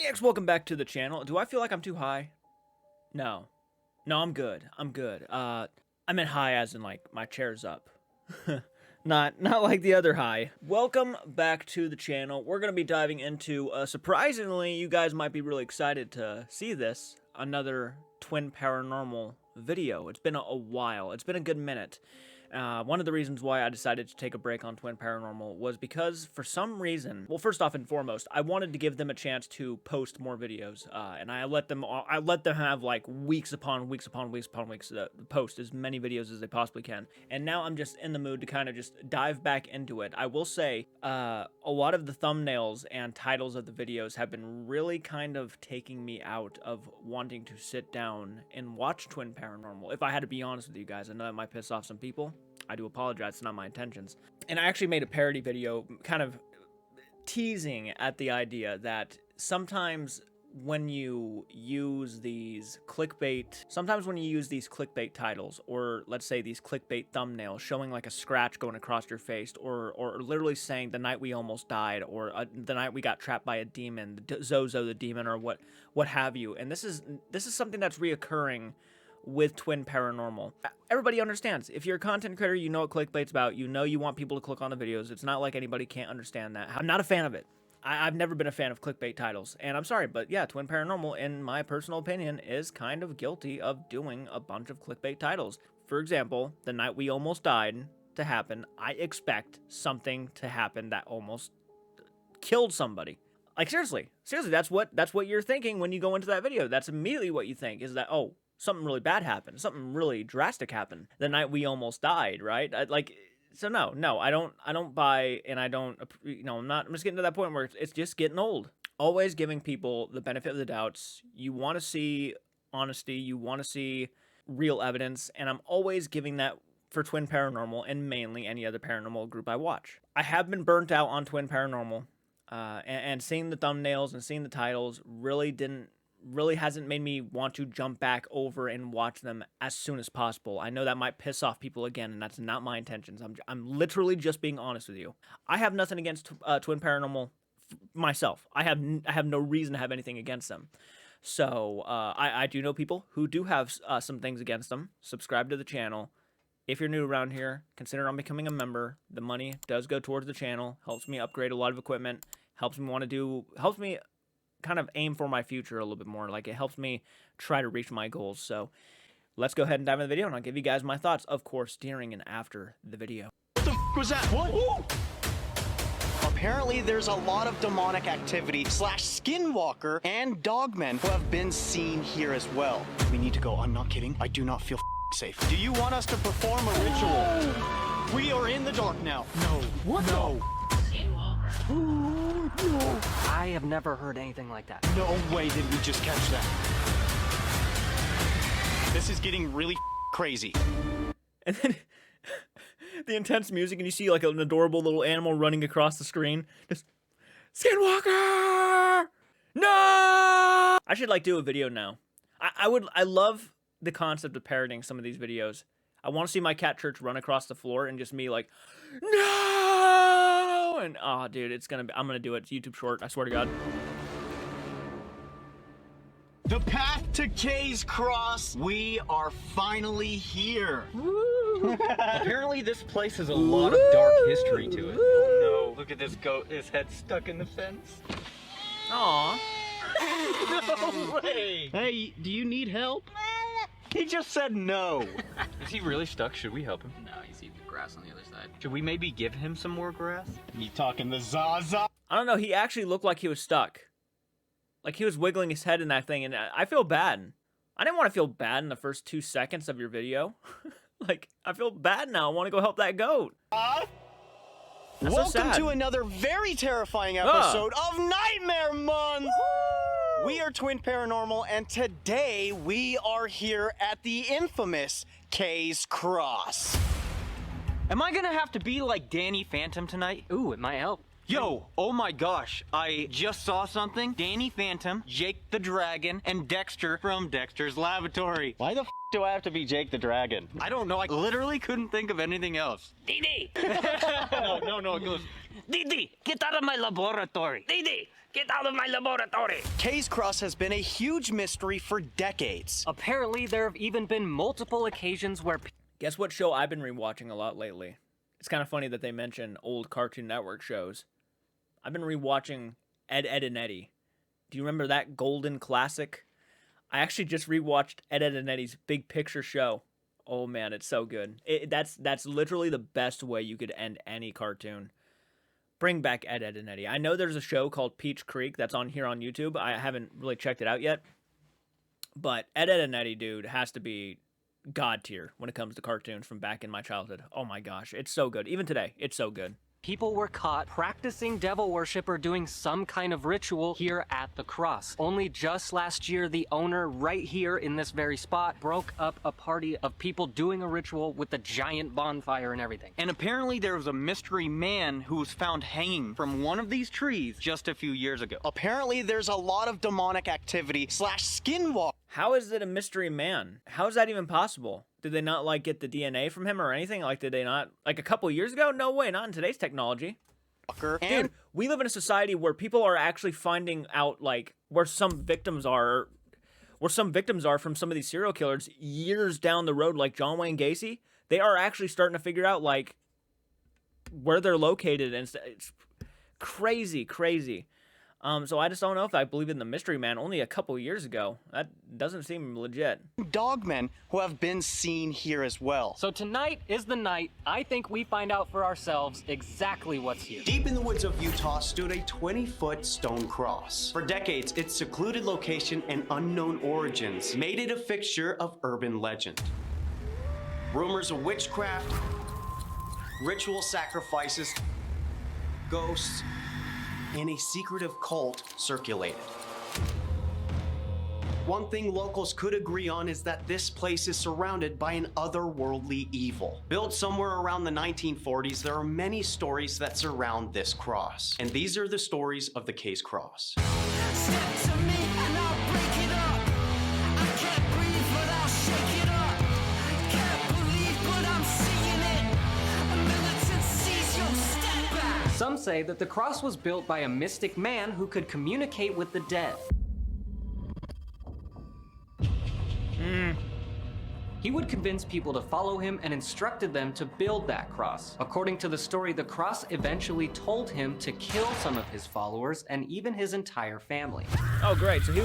Maniacs, welcome back to the channel. Do I feel like I'm too high? No. No, I'm good. I'm good. I meant high as in, like, my chair's up. Not like the other high. Welcome back to the channel. We're going to be diving into, surprisingly, you guys might be really excited to see this, another Twin Paranormal video. It's been a while. It's been a good minute. One of the reasons why I decided to take a break on Twin Paranormal was because, for some reason, well, first off and foremost, I wanted to give them a chance to post more videos, and I let them have like weeks upon weeks to post as many videos as they possibly can. And now I'm just in the mood to kind of just dive back into it. I will say, a lot of the thumbnails and titles of the videos have been really kind of taking me out of wanting to sit down and watch Twin Paranormal. If I had to be honest with you guys, I know that might piss off some people. I do apologize, it's not my intentions. And I actually made a parody video kind of teasing at the idea that sometimes when you use these clickbait titles, or let's say these clickbait thumbnails showing like a scratch going across your face, or literally saying the night we almost died, or the night we got trapped by a demon, Zozo the demon, or what have you. And this is something that's reoccurring with Twin Paranormal. Everybody understands. If you're a content creator, you know what clickbait's about. You know you want people to click on the videos. It's not like anybody can't understand that. I'm not a fan of it. I've never been a fan of clickbait titles. And I'm sorry, but yeah, Twin Paranormal, in my personal opinion, is kind of guilty of doing a bunch of clickbait titles. For example, the night we almost died to happen, I expect something to happen that almost killed somebody. Like, seriously, that's what you're thinking when you go into that video. That's immediately what you think, is that, oh, something really bad happened. Something really drastic happened the night we almost died, right? So no, I don't buy, and I don't, I'm just getting to that point where it's just getting old. Always giving people the benefit of the doubts. You want to see honesty. You want to see real evidence, and I'm always giving that for Twin Paranormal and mainly any other paranormal group I watch. I have been burnt out on Twin Paranormal, and seeing the thumbnails and seeing the titles really hasn't made me want to jump back over and watch them as soon as possible. I know that might piss off people again, and that's not my intentions. I'm literally just being honest with you. I have nothing against Twin Paranormal myself. I have no reason to have anything against them. So I do know people who do have some things against them. Subscribe to the channel. If you're new around here, consider on becoming a member. The money does go towards the channel. Helps me upgrade a lot of equipment. Helps me kind of aim for my future a little bit more. Like, it helps me try to reach my goals. So let's go ahead and dive into the video, and I'll give you guys my thoughts, of course, during and after the video. What the f was that? What? Ooh. Apparently there's a lot of demonic activity / skinwalker and dogmen who have been seen here as well. We need to go. I'm not kidding. I do not feel safe. Do you want us to perform a ritual? We are in the dark now. No. What? No. Ooh, no. I have never heard anything like that. No way did we just catch that. This is getting really crazy. And then the intense music, and you see like an adorable little animal running across the screen. Just, Skinwalker! No! I should like do a video now. I love the concept of parodying some of these videos. I want to see my cat Church run across the floor and just me like, no! And oh, dude, I'm gonna do it. It's YouTube short. I swear to God. The path to K's Cross. We are finally here. Woo. Apparently, this place has a lot of dark history to it. Oh no! Look at this goat. His head's stuck in the fence. Aw. No way. Hey, do you need help? He just said no. Is he really stuck? Should we help him? No, he's eating the grass on the other side. Should we maybe give him some more grass? You talking the Zaza? I don't know. He actually looked like he was stuck. Like he was wiggling his head in that thing, and I feel bad. I didn't want to feel bad in the first 2 seconds of your video. Like, I feel bad now. I want to go help that goat. Welcome to another very terrifying episode of Nightmare Month! We are Twin Paranormal, and today we are here at the infamous K's Cross. Am I gonna have to be like Danny Phantom tonight? Ooh, it might help. Yo, oh my gosh, I just saw something. Danny Phantom, Jake the Dragon, and Dexter from Dexter's Laboratory. Why the f do I have to be Jake the Dragon? I don't know, I literally couldn't think of anything else. Didi! No, it goes... Didi, get out of my laboratory! Didi, get out of my laboratory! Kay's Cross has been a huge mystery for decades. Apparently, there have even been multiple occasions where Guess what show I've been rewatching a lot lately? It's kind of funny that they mention old Cartoon Network shows. I've been rewatching Ed, Edd and Eddy. Do you remember that golden classic? I actually just rewatched Ed, Edd and Eddy's Big Picture show. Oh man, it's so good. That's literally the best way you could end any cartoon. Bring back Ed, Edd and Eddy. I know there's a show called Peach Creek that's on here on YouTube. I haven't really checked it out yet. But Ed, Edd and Eddy, dude, has to be god tier when it comes to cartoons from back in my childhood. Oh my gosh, it's so good. Even today, it's so good. people were caught practicing devil worship or doing some kind of ritual here at the cross. Only just last year, the owner right here in this very spot broke up a party of people doing a ritual with a giant bonfire and everything. And apparently there was a mystery man who was found hanging from one of these trees just a few years ago. Apparently there's a lot of demonic activity / skinwalk. How is it a mystery man? How is that even possible? Did they not, like, get the DNA from him or anything? Like, did they not, like, a couple years ago? No way, not in today's technology. Dude, we live in a society where people are actually finding out, like, where some victims are from some of these serial killers years down the road, like John Wayne Gacy. They are actually starting to figure out, like, where they're located, and it's crazy, crazy. So I just don't know if I believe in the mystery man only a couple years ago. That doesn't seem legit. Dogmen who have been seen here as well. So tonight is the night I think we find out for ourselves exactly what's here. Deep in the woods of Utah stood a 20-foot stone cross. For decades, its secluded location and unknown origins made it a fixture of urban legend. Rumors of witchcraft, ritual sacrifices, ghosts, and a secretive cult circulated. One thing locals could agree on is that this place is surrounded by an otherworldly evil. Built somewhere around the 1940s, there are many stories that surround this cross. And these are the stories of the Case Cross. Step to me and I'll break it up. I can't breathe but I'll shake it up. Can't believe but I'm seeing it. A militant sees your step back. Some say that the cross was built by a mystic man who could communicate with the dead. He would convince people to follow him and instructed them to build that cross. According to the story, the cross eventually told him to kill some of his followers and even his entire family. Oh, great. So he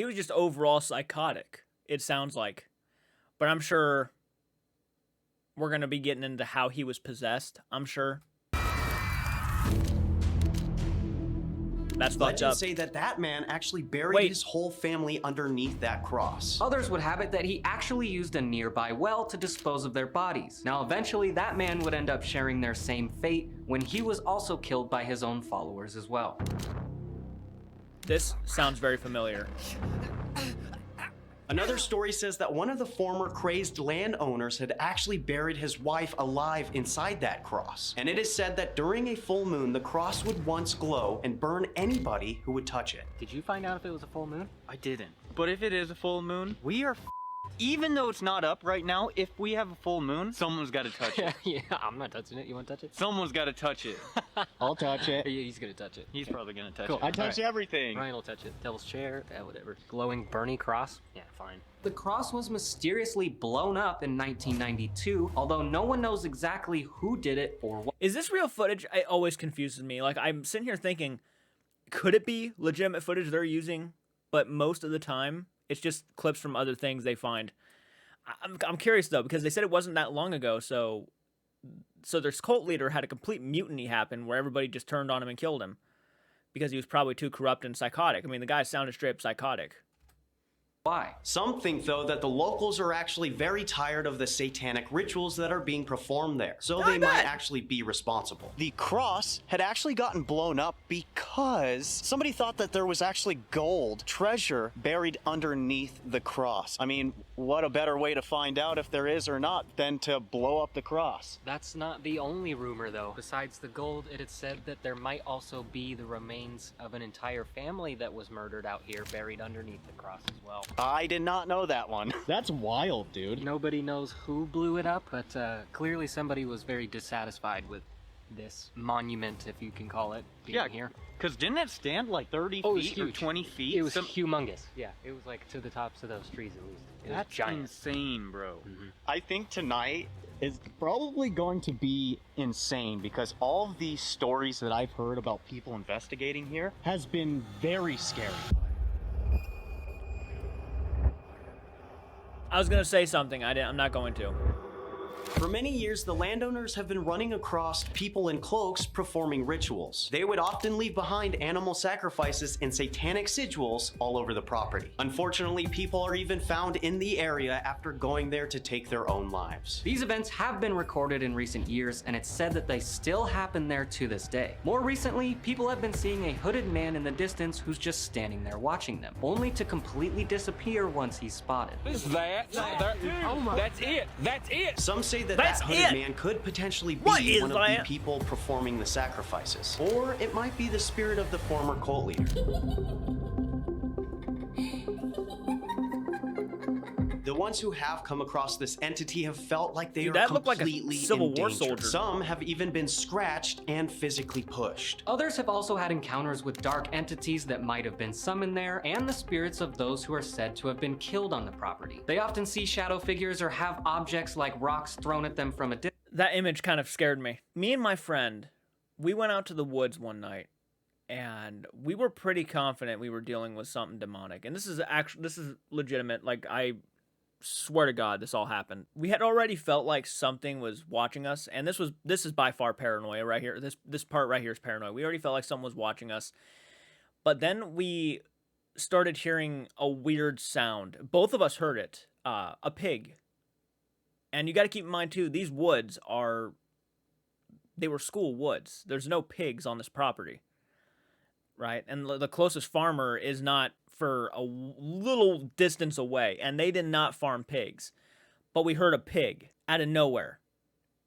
was just overall psychotic, it sounds like. But I'm sure we're going to be getting into how he was possessed, I'm sure. That's fucked up. Legends say that man actually buried his whole family underneath that cross. Others would have it that he actually used a nearby well to dispose of their bodies. Now, eventually, that man would end up sharing their same fate when he was also killed by his own followers as well. This sounds very familiar. Another story says that one of the former crazed landowners had actually buried his wife alive inside that cross. And it is said that during a full moon, the cross would once glow and burn anybody who would touch it. Did you find out if it was a full moon? I didn't. But if it is a full moon, we are even though it's not up right now, if we have a full moon, someone's got to touch it. Yeah, I'm not touching it. You want to touch it? Someone's got to touch it. I'll touch it. Yeah, he's gonna touch it. He's probably going to touch Cool. it. I touch everything. Ryan will touch it. Devil's chair, whatever. Glowing Bernie cross? Yeah, fine. The cross was mysteriously blown up in 1992, although no one knows exactly who did it or what. Is this real footage? It always confuses me. Like, I'm sitting here thinking, could it be legitimate footage they're using? But most of the time, it's just clips from other things they find. I'm curious, though, because they said it wasn't that long ago, so their cult leader had a complete mutiny happen where everybody just turned on him and killed him because he was probably too corrupt and psychotic. I mean, the guy sounded straight up psychotic. why. Some think, though, that the locals are actually very tired of the satanic rituals that are being performed there, so they might actually be responsible. The cross had actually gotten blown up because somebody thought that there was actually gold treasure buried underneath the cross. I mean, what a better way to find out if there is or not than to blow up the cross. That's not the only rumor, though. Besides the gold, it had said that there might also be the remains of an entire family that was murdered out here, buried underneath the cross as well. I did not know that one. That's wild, dude. Nobody knows who blew it up, but clearly somebody was very dissatisfied with this monument, if you can call it, being here. Because didn't it stand like 30 Oh, it was feet or huge. 20 feet? It was humongous. Yeah, it was like to the tops of those trees at least. It was That's giant. insane, bro. I think tonight is probably going to be insane because all of these stories that I've heard about people investigating here has been very scary. I was gonna say something. I'm not going to. For many years, the landowners have been running across people in cloaks performing rituals. They would often leave behind animal sacrifices and satanic sigils all over the property. Unfortunately, people are even found in the area after going there to take their own lives. These events have been recorded in recent years, and it's said that they still happen there to this day. More recently, people have been seeing a hooded man in the distance who's just standing there watching them, only to completely disappear once he's spotted. That's it. That's it. Some say that That's that hooded it. man could potentially What be is one of that? the people performing the sacrifices. Or it might be the spirit of the former cult leader. The ones who have come across this entity have felt like they Dude, are that looked like a completely Civil in War danger. soldier. Some have even been scratched and physically pushed. Others have also had encounters with dark entities that might have been summoned there, and the spirits of those who are said to have been killed on the property. They often see shadow figures or have objects like rocks thrown at them from a distance. That image kind of scared me. Me and my friend, we went out to the woods one night, and we were pretty confident we were dealing with something demonic. And this is legitimate. Like, I swear to God, this all happened. We had already felt like something was watching us, and this is by far paranoia right here. This part right here is paranoia. We already felt like someone was watching us, but then we started hearing a weird sound. Both of us heard it. A pig. And you got to keep in mind too, these woods they were school woods. There's no pigs on this property, right? And the closest farmer is not for a little distance away, and they did not farm pigs. But we heard a pig out of nowhere.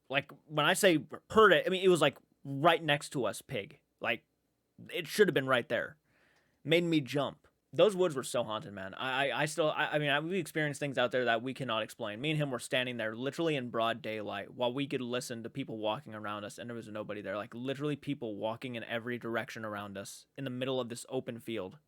Like, when I say heard it, I mean, it was like right next to us, pig. Like, it should have been right there. Made me jump. Those woods were so haunted, man. I mean, we experienced things out there that we cannot explain. Me and him were standing there literally in broad daylight while we could listen to people walking around us, and there was nobody there. Like, literally people walking in every direction around us in the middle of this open field.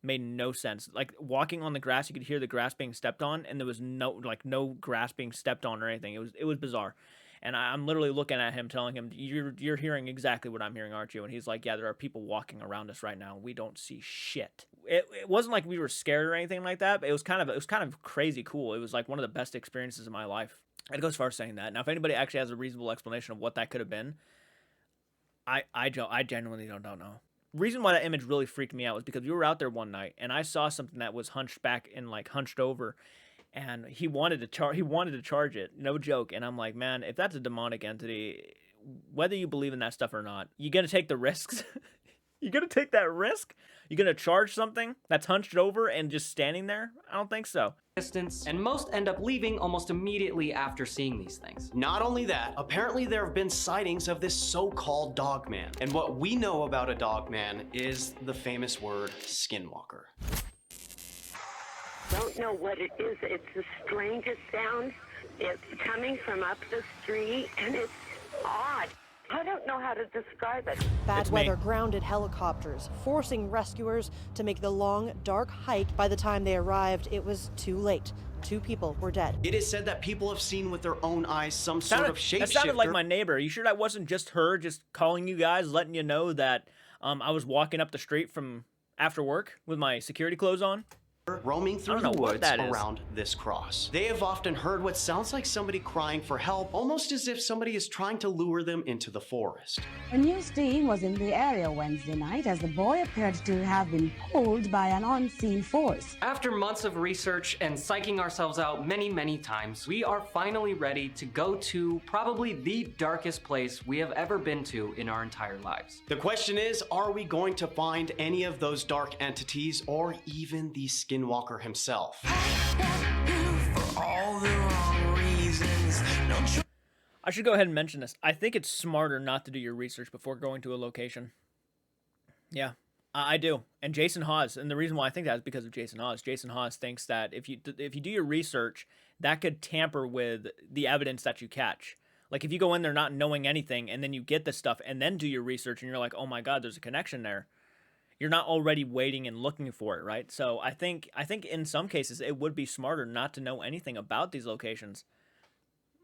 Made no sense. Like, walking on the grass, you could hear the grass being stepped on, and there was no grass being stepped on or anything. It was bizarre. And I'm literally looking at him, telling him, you're hearing exactly what I'm hearing, aren't you? And he's like, yeah, there are people walking around us right now. We don't see shit. It wasn't like we were scared or anything like that, but it was kind of crazy cool. It was like one of the best experiences of my life. I'd go as far as saying that. Now, if anybody actually has a reasonable explanation of what that could have been, I genuinely don't know. Reason why that image really freaked me out was because we were out there one night, and I saw something that was hunched back and like hunched over. And he wanted to charge it, no joke. And I'm like, man, if that's a demonic entity, whether you believe in that stuff or not, you gonna take the risks. You gonna take that risk? You gonna charge something that's hunched over and just standing there? I don't think so. Distance, and most end up leaving almost immediately after seeing these things. Not only that, apparently there have been sightings of this so-called dogman. And what we know about a dogman is the famous word skinwalker. Don't know what it is. It's the strangest sound. It's coming from up the street, and it's odd. I don't know how to describe it. Bad weather grounded helicopters, forcing rescuers to make the long, dark hike. By the time they arrived, it was too late. 2 people were dead. It is said that people have seen with their own eyes some sort of shapeshifter. That sounded like my neighbor. You sure that wasn't just her just calling you guys, letting you know that I was walking up the street from after work with my security clothes on? roaming through know the what woods that is. around this cross. They have often heard what sounds like somebody crying for help, almost as if somebody is trying to lure them into the forest. A news team was in the area Wednesday night as the boy appeared to have been pulled by an unseen force. After months of research and psyching ourselves out many times, we are finally ready to go to probably the darkest place we have ever been to in our entire lives. The question is, are we going to find any of those dark entities or even the Skinwalker himself? I should go ahead and mention this. I think it's smarter not to do your research before going to a location. Yeah, I do. And Jason Hawes, and the reason why I think that is because of Jason Hawes. Jason Hawes thinks that if you do your research, that could tamper with the evidence that you catch. Like if you go in there not knowing anything and then you get this stuff and then do your research and you're like, oh my God, there's a connection there. You're not already waiting and looking for it, right? So I think in some cases it would be smarter not to know anything about these locations.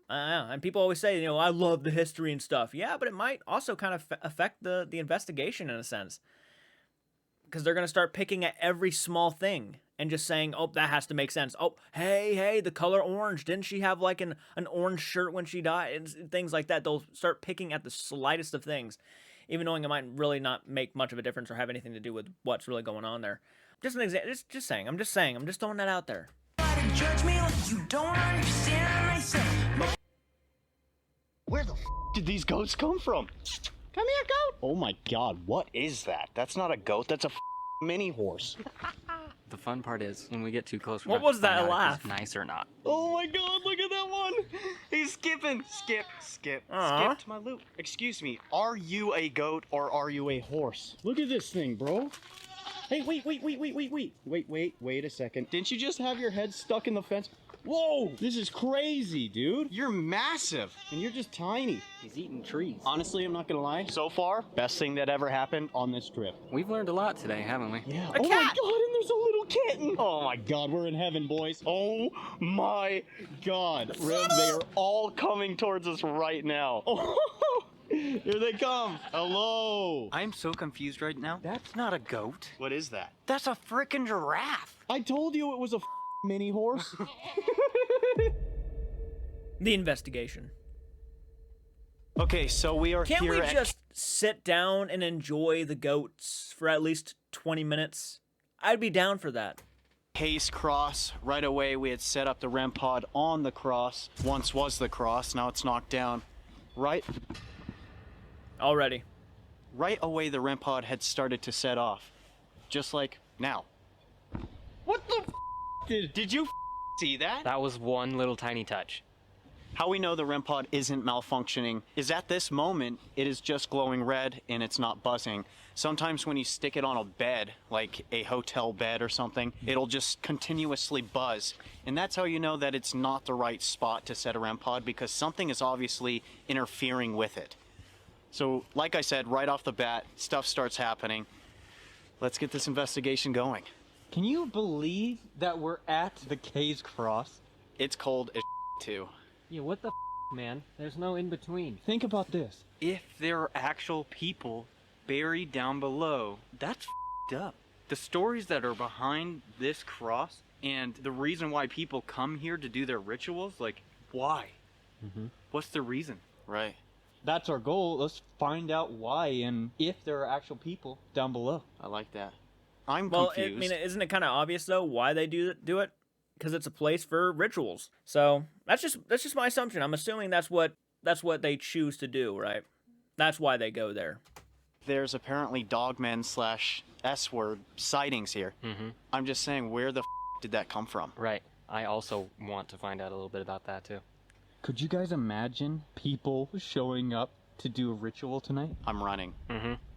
And people always say, you know, I love the history and stuff. Yeah, but it might also kind of affect the investigation in a sense. Because they're going to start picking at every small thing and just saying, oh, that has to make sense. Oh, hey, the color orange. Didn't she have like an orange shirt when she died? And things like that. They'll start picking at the slightest of things, even knowing it might really not make much of a difference or have anything to do with what's really going on there. Just an example. Just saying. I'm just throwing that out there. Judge me like you don't understand myself. Where the did these goats come from? Come here, goat. Oh my God, what is that? That's not a goat. That's a mini horse. The fun part is when we get too close. What was that laugh? If it's nice or not? Oh my God, look at that one. He's skipping. Skip. Skip to my loop. Excuse me, are you a goat or are you a horse? Look at this thing, bro. Hey, wait a second. Didn't you just have your head stuck in the fence? Whoa, this is crazy, dude. You're massive, and you're just tiny. He's eating trees. Honestly, I'm not gonna lie. So far, best thing that ever happened on this trip. We've learned a lot today, haven't we? Yeah. A oh cat. my God, and there's a little kitten. Oh my God, we're in heaven, boys. Oh my God. Rib, they are all coming towards us right now. Oh, here they come. Hello. I'm so confused right now. That's not a goat. What is that? That's a frickin' giraffe. I told you it was a mini horse. The investigation. Okay, so we are Can't here we at... just sit down and enjoy the goats for at least 20 minutes? I'd be down for that. Hayes Cross. Right away, we had set up the REM pod on the cross. Once was the cross, now it's knocked down. Right Already. away, the REM pod had started to set off. Just like now. What the did you see that? That was one little tiny touch. How we know the REM pod isn't malfunctioning is at this moment, it is just glowing red and it's not buzzing. Sometimes when you stick it on a bed, like a hotel bed or something, it'll just continuously buzz. And that's how you know that it's not the right spot to set a REM pod, because something is obviously interfering with it. So, like I said, right off the bat, stuff starts happening. Let's get this investigation going. Can you believe that we're at the Hayes Cross? It's cold as too. Yeah, what the man? There's no in between. Think about this. If there are actual people buried down below, that's up. The stories that are behind this cross and the reason why people come here to do their rituals, like, why? What's the reason? Right. That's our goal. Let's find out why and if there are actual people down below. I like that. I'm Well, confused. I mean, isn't it kind of obvious though why they do it? Because it's a place for rituals. So that's just my assumption. I'm assuming that's what they choose to do, right? That's why they go there. There's apparently dogmen / S-word sightings here. I'm just saying, where the did that come from? Right. I also want to find out a little bit about that too. Could you guys imagine people showing up to do a ritual tonight? I'm running.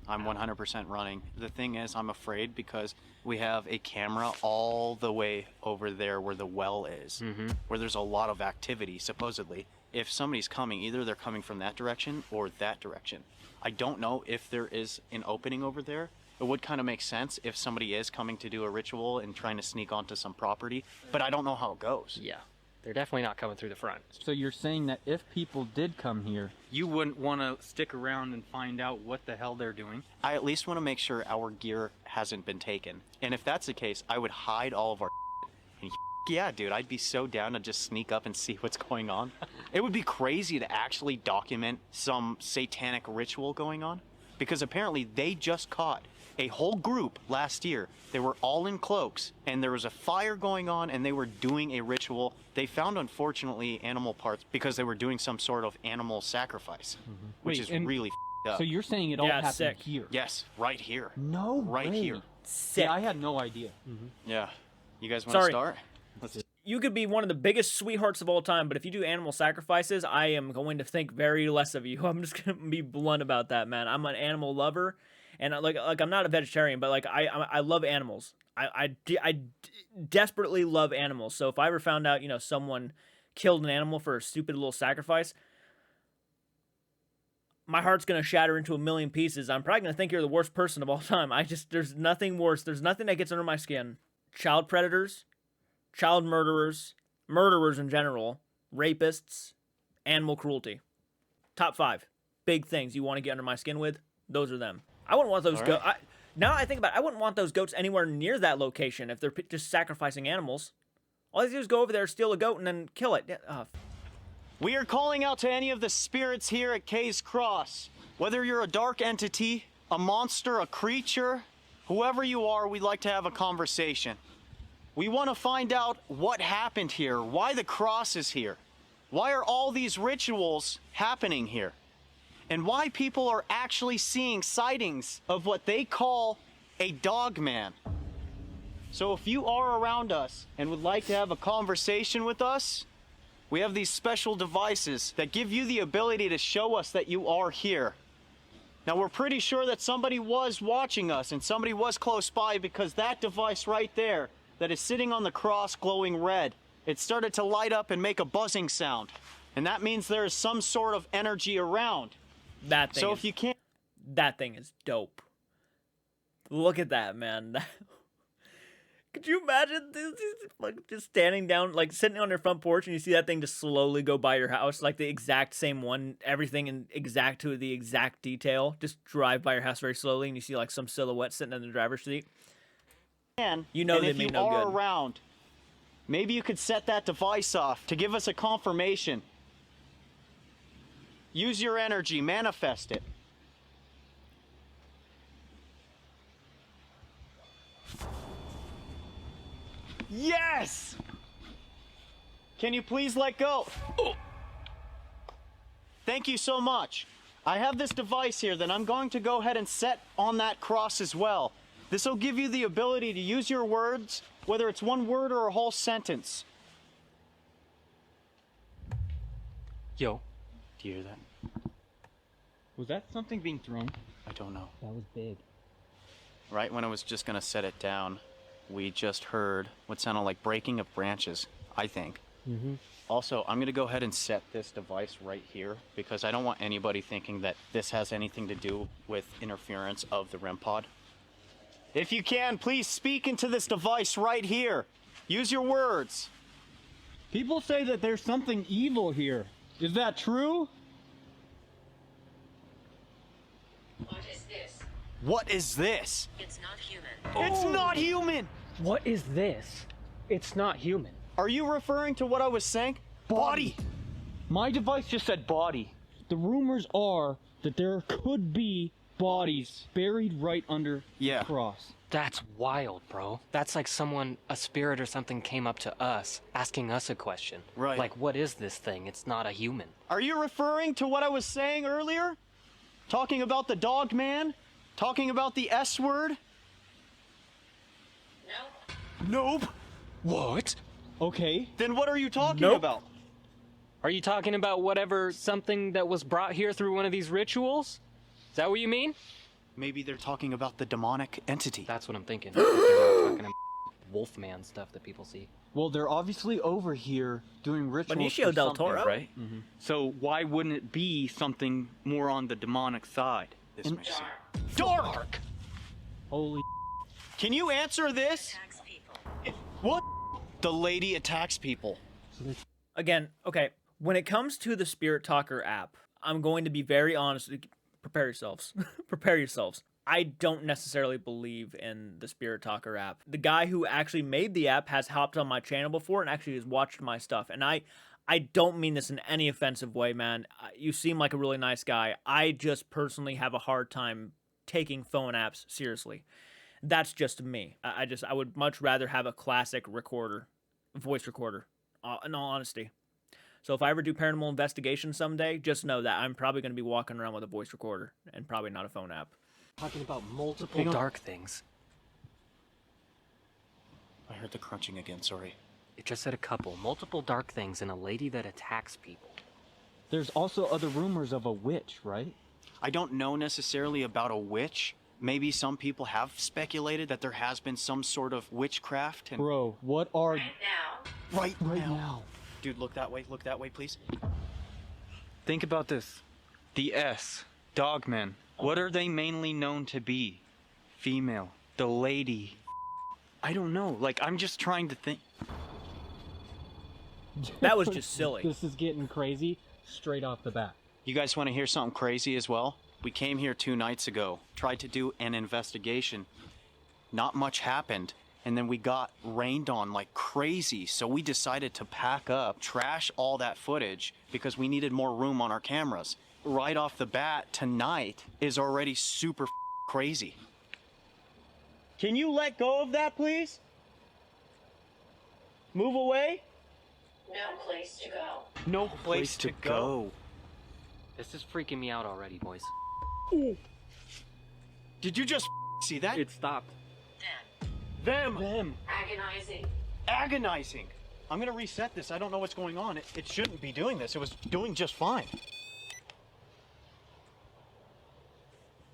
I'm 100% running. The thing is, I'm afraid because we have a camera all the way over there where the well is, where there's a lot of activity, supposedly. If somebody's coming, either they're coming from that direction or that direction. I don't know if there is an opening over there. It would kind of make sense if somebody is coming to do a ritual and trying to sneak onto some property, but I don't know how it goes. Yeah. They're definitely not coming through the front. So you're saying that if people did come here, you wouldn't want to stick around and find out what the hell they're doing? I at least want to make sure our gear hasn't been taken. And if that's the case, I would hide all of our And yeah, dude, I'd be so down to just sneak up and see what's going on. It would be crazy to actually document some satanic ritual going on, because apparently they just caught a whole group last year. They were all in cloaks, and there was a fire going on, and they were doing a ritual. They found, unfortunately, animal parts because they were doing some sort of animal sacrifice, which is really up. So you're saying it all happened sick. here? Yes, right here. No Right way. here. Sick. Yeah, I had no idea. Yeah. You guys want to Sorry. start? Let's You could be one of the biggest sweethearts of all time, but if you do animal sacrifices, I am going to think very less of you. I'm just gonna be blunt about that, man. I'm an animal lover, and like I'm not a vegetarian, but like I love animals. I desperately love animals. So if I ever found out, someone killed an animal for a stupid little sacrifice, my heart's gonna shatter into a million pieces. I'm probably gonna think you're the worst person of all time. There's nothing worse. There's nothing that gets under my skin. Child predators, child murderers, murderers in general, rapists, animal cruelty. Top 5 big things you want to get under my skin with. Those are them. I wouldn't want those goats. Now I think about it, I wouldn't want those goats anywhere near that location if they're just sacrificing animals. All they do is go over there, steal a goat, and then kill it. We are calling out to any of the spirits here at Kay's Cross. Whether you're a dark entity, a monster, a creature, whoever you are, we'd like to have a conversation. We want to find out what happened here, why the cross is here, why are all these rituals happening here, and why people are actually seeing sightings of what they call a dog man. So if you are around us and would like to have a conversation with us, we have these special devices that give you the ability to show us that you are here. Now, we're pretty sure that somebody was watching us and somebody was close by, because that device right there that is sitting on the cross glowing red, it started to light up and make a buzzing sound. And that means there is some sort of energy around. That thing. So if you can't... That thing is dope. Look at that, man. Could you imagine this, like, just standing down, like sitting on your front porch, and you see that thing just slowly go by your house, like the exact same one, everything in exact to the exact detail, just drive by your house very slowly, and you see like some silhouette sitting in the driver's seat. You know they mean no good. And if you are around, maybe you could set that device off to give us a confirmation. Use your energy, manifest it. Yes! Can you please let go? Oh. Thank you so much. I have this device here that I'm going to go ahead and set on that cross as well. This will give you the ability to use your words, whether it's one word or a whole sentence. Yo. Do you hear that? Was that something being thrown? I don't know. That was big. Right when I was just gonna set it down, we just heard what sounded like breaking of branches, I think. Also, I'm gonna go ahead and set this device right here, because I don't want anybody thinking that this has anything to do with interference of the REM pod. If you can, please speak into this device right here. Use your words. People say that there's something evil here. Is that true? What is this? What is this? It's not human. It's not human! What is this? It's not human. Are you referring to what I was saying? Body! My device just said body. The rumors are that there could be bodies buried right under the cross. That's wild, bro. That's like a spirit or something came up to us, asking us a question. Right. Like, what is this thing? It's not a human. Are you referring to what I was saying earlier? Talking about the dog man? Talking about the S word? Nope. What? Okay. Then what are you talking about? Are you talking about something that was brought here through one of these rituals? Is that what you mean? Maybe they're talking about the demonic entity. That's what I'm thinking. They're not talking about Wolfman stuff that people see. Well, they're obviously over here doing rituals. Benicio del Toro, right? So why wouldn't it be something more on the demonic side? This makes sense. Dark! Holy. Can you answer this? What? The lady attacks people. Again, okay, when it comes to the Spirit Talker app, I'm going to be very honest. Prepare yourselves. Prepare yourselves. I don't necessarily believe in the Spirit Talker app. The guy who actually made the app has hopped on my channel before and actually has watched my stuff. And I don't mean this in any offensive way, man. You seem like a really nice guy. I just personally have a hard time taking phone apps seriously. That's just me. I would much rather have a classic recorder, voice recorder, in all honesty. So if I ever do paranormal investigation someday, just know that I'm probably going to be walking around with a voice recorder and probably not a phone app. Talking about multiple dark things. I heard the crunching again, sorry. It just said a couple. Multiple dark things and a lady that attacks people. There's also other rumors of a witch, right? I don't know necessarily about a witch. Maybe some people have speculated that there has been some sort of witchcraft. And Bro, what are... Right now. Dude, look that way, please. Think about this. The S, dogmen. What are they mainly known to be? Female. The lady. I don't know. Like, I'm just trying to think. That was just silly. This is getting crazy straight off the bat. You guys want to hear something crazy as well? We came here 2 nights ago, tried to do an investigation. Not much happened, and then we got rained on like crazy, so we decided to pack up, trash all that footage, because we needed more room on our cameras. Right off the bat, tonight is already super crazy. Can you let go of that, please? Move away? No place to go. No place to go. This is freaking me out already, boys. Ooh. Did you just see that? It stopped. Them. Agonizing. I'm gonna reset this. I don't know what's going on. It shouldn't be doing this. It was doing just fine.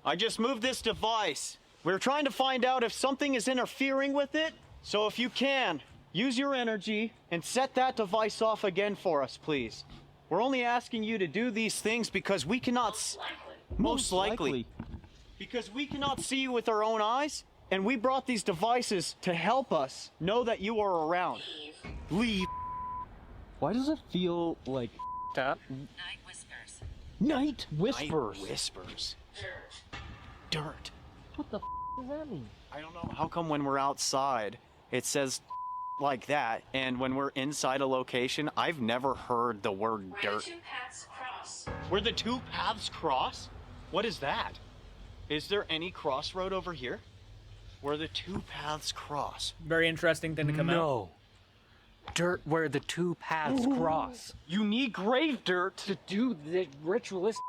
I just moved this device. We're trying to find out if something is interfering with it. So if you can, use your energy and set that device off again for us, please. We're only asking you to do these things because we cannot... Most likely. Because we cannot see you with our own eyes, and we brought these devices to help us know that you are around. Leave. Why does it feel like... Up? Night whispers. Night whispers. Night whispers. Dirt. What the does that mean? I don't know. How come when we're outside, it says like that, and when we're inside a location, I've never heard the word dirt. Where the 2 paths cross. Where the 2 paths cross? What is that? Is there any crossroad over here? Where the 2 paths cross? Very interesting thing to come out. No. Dirt where the 2 paths cross. You need grave dirt To do the ritualistic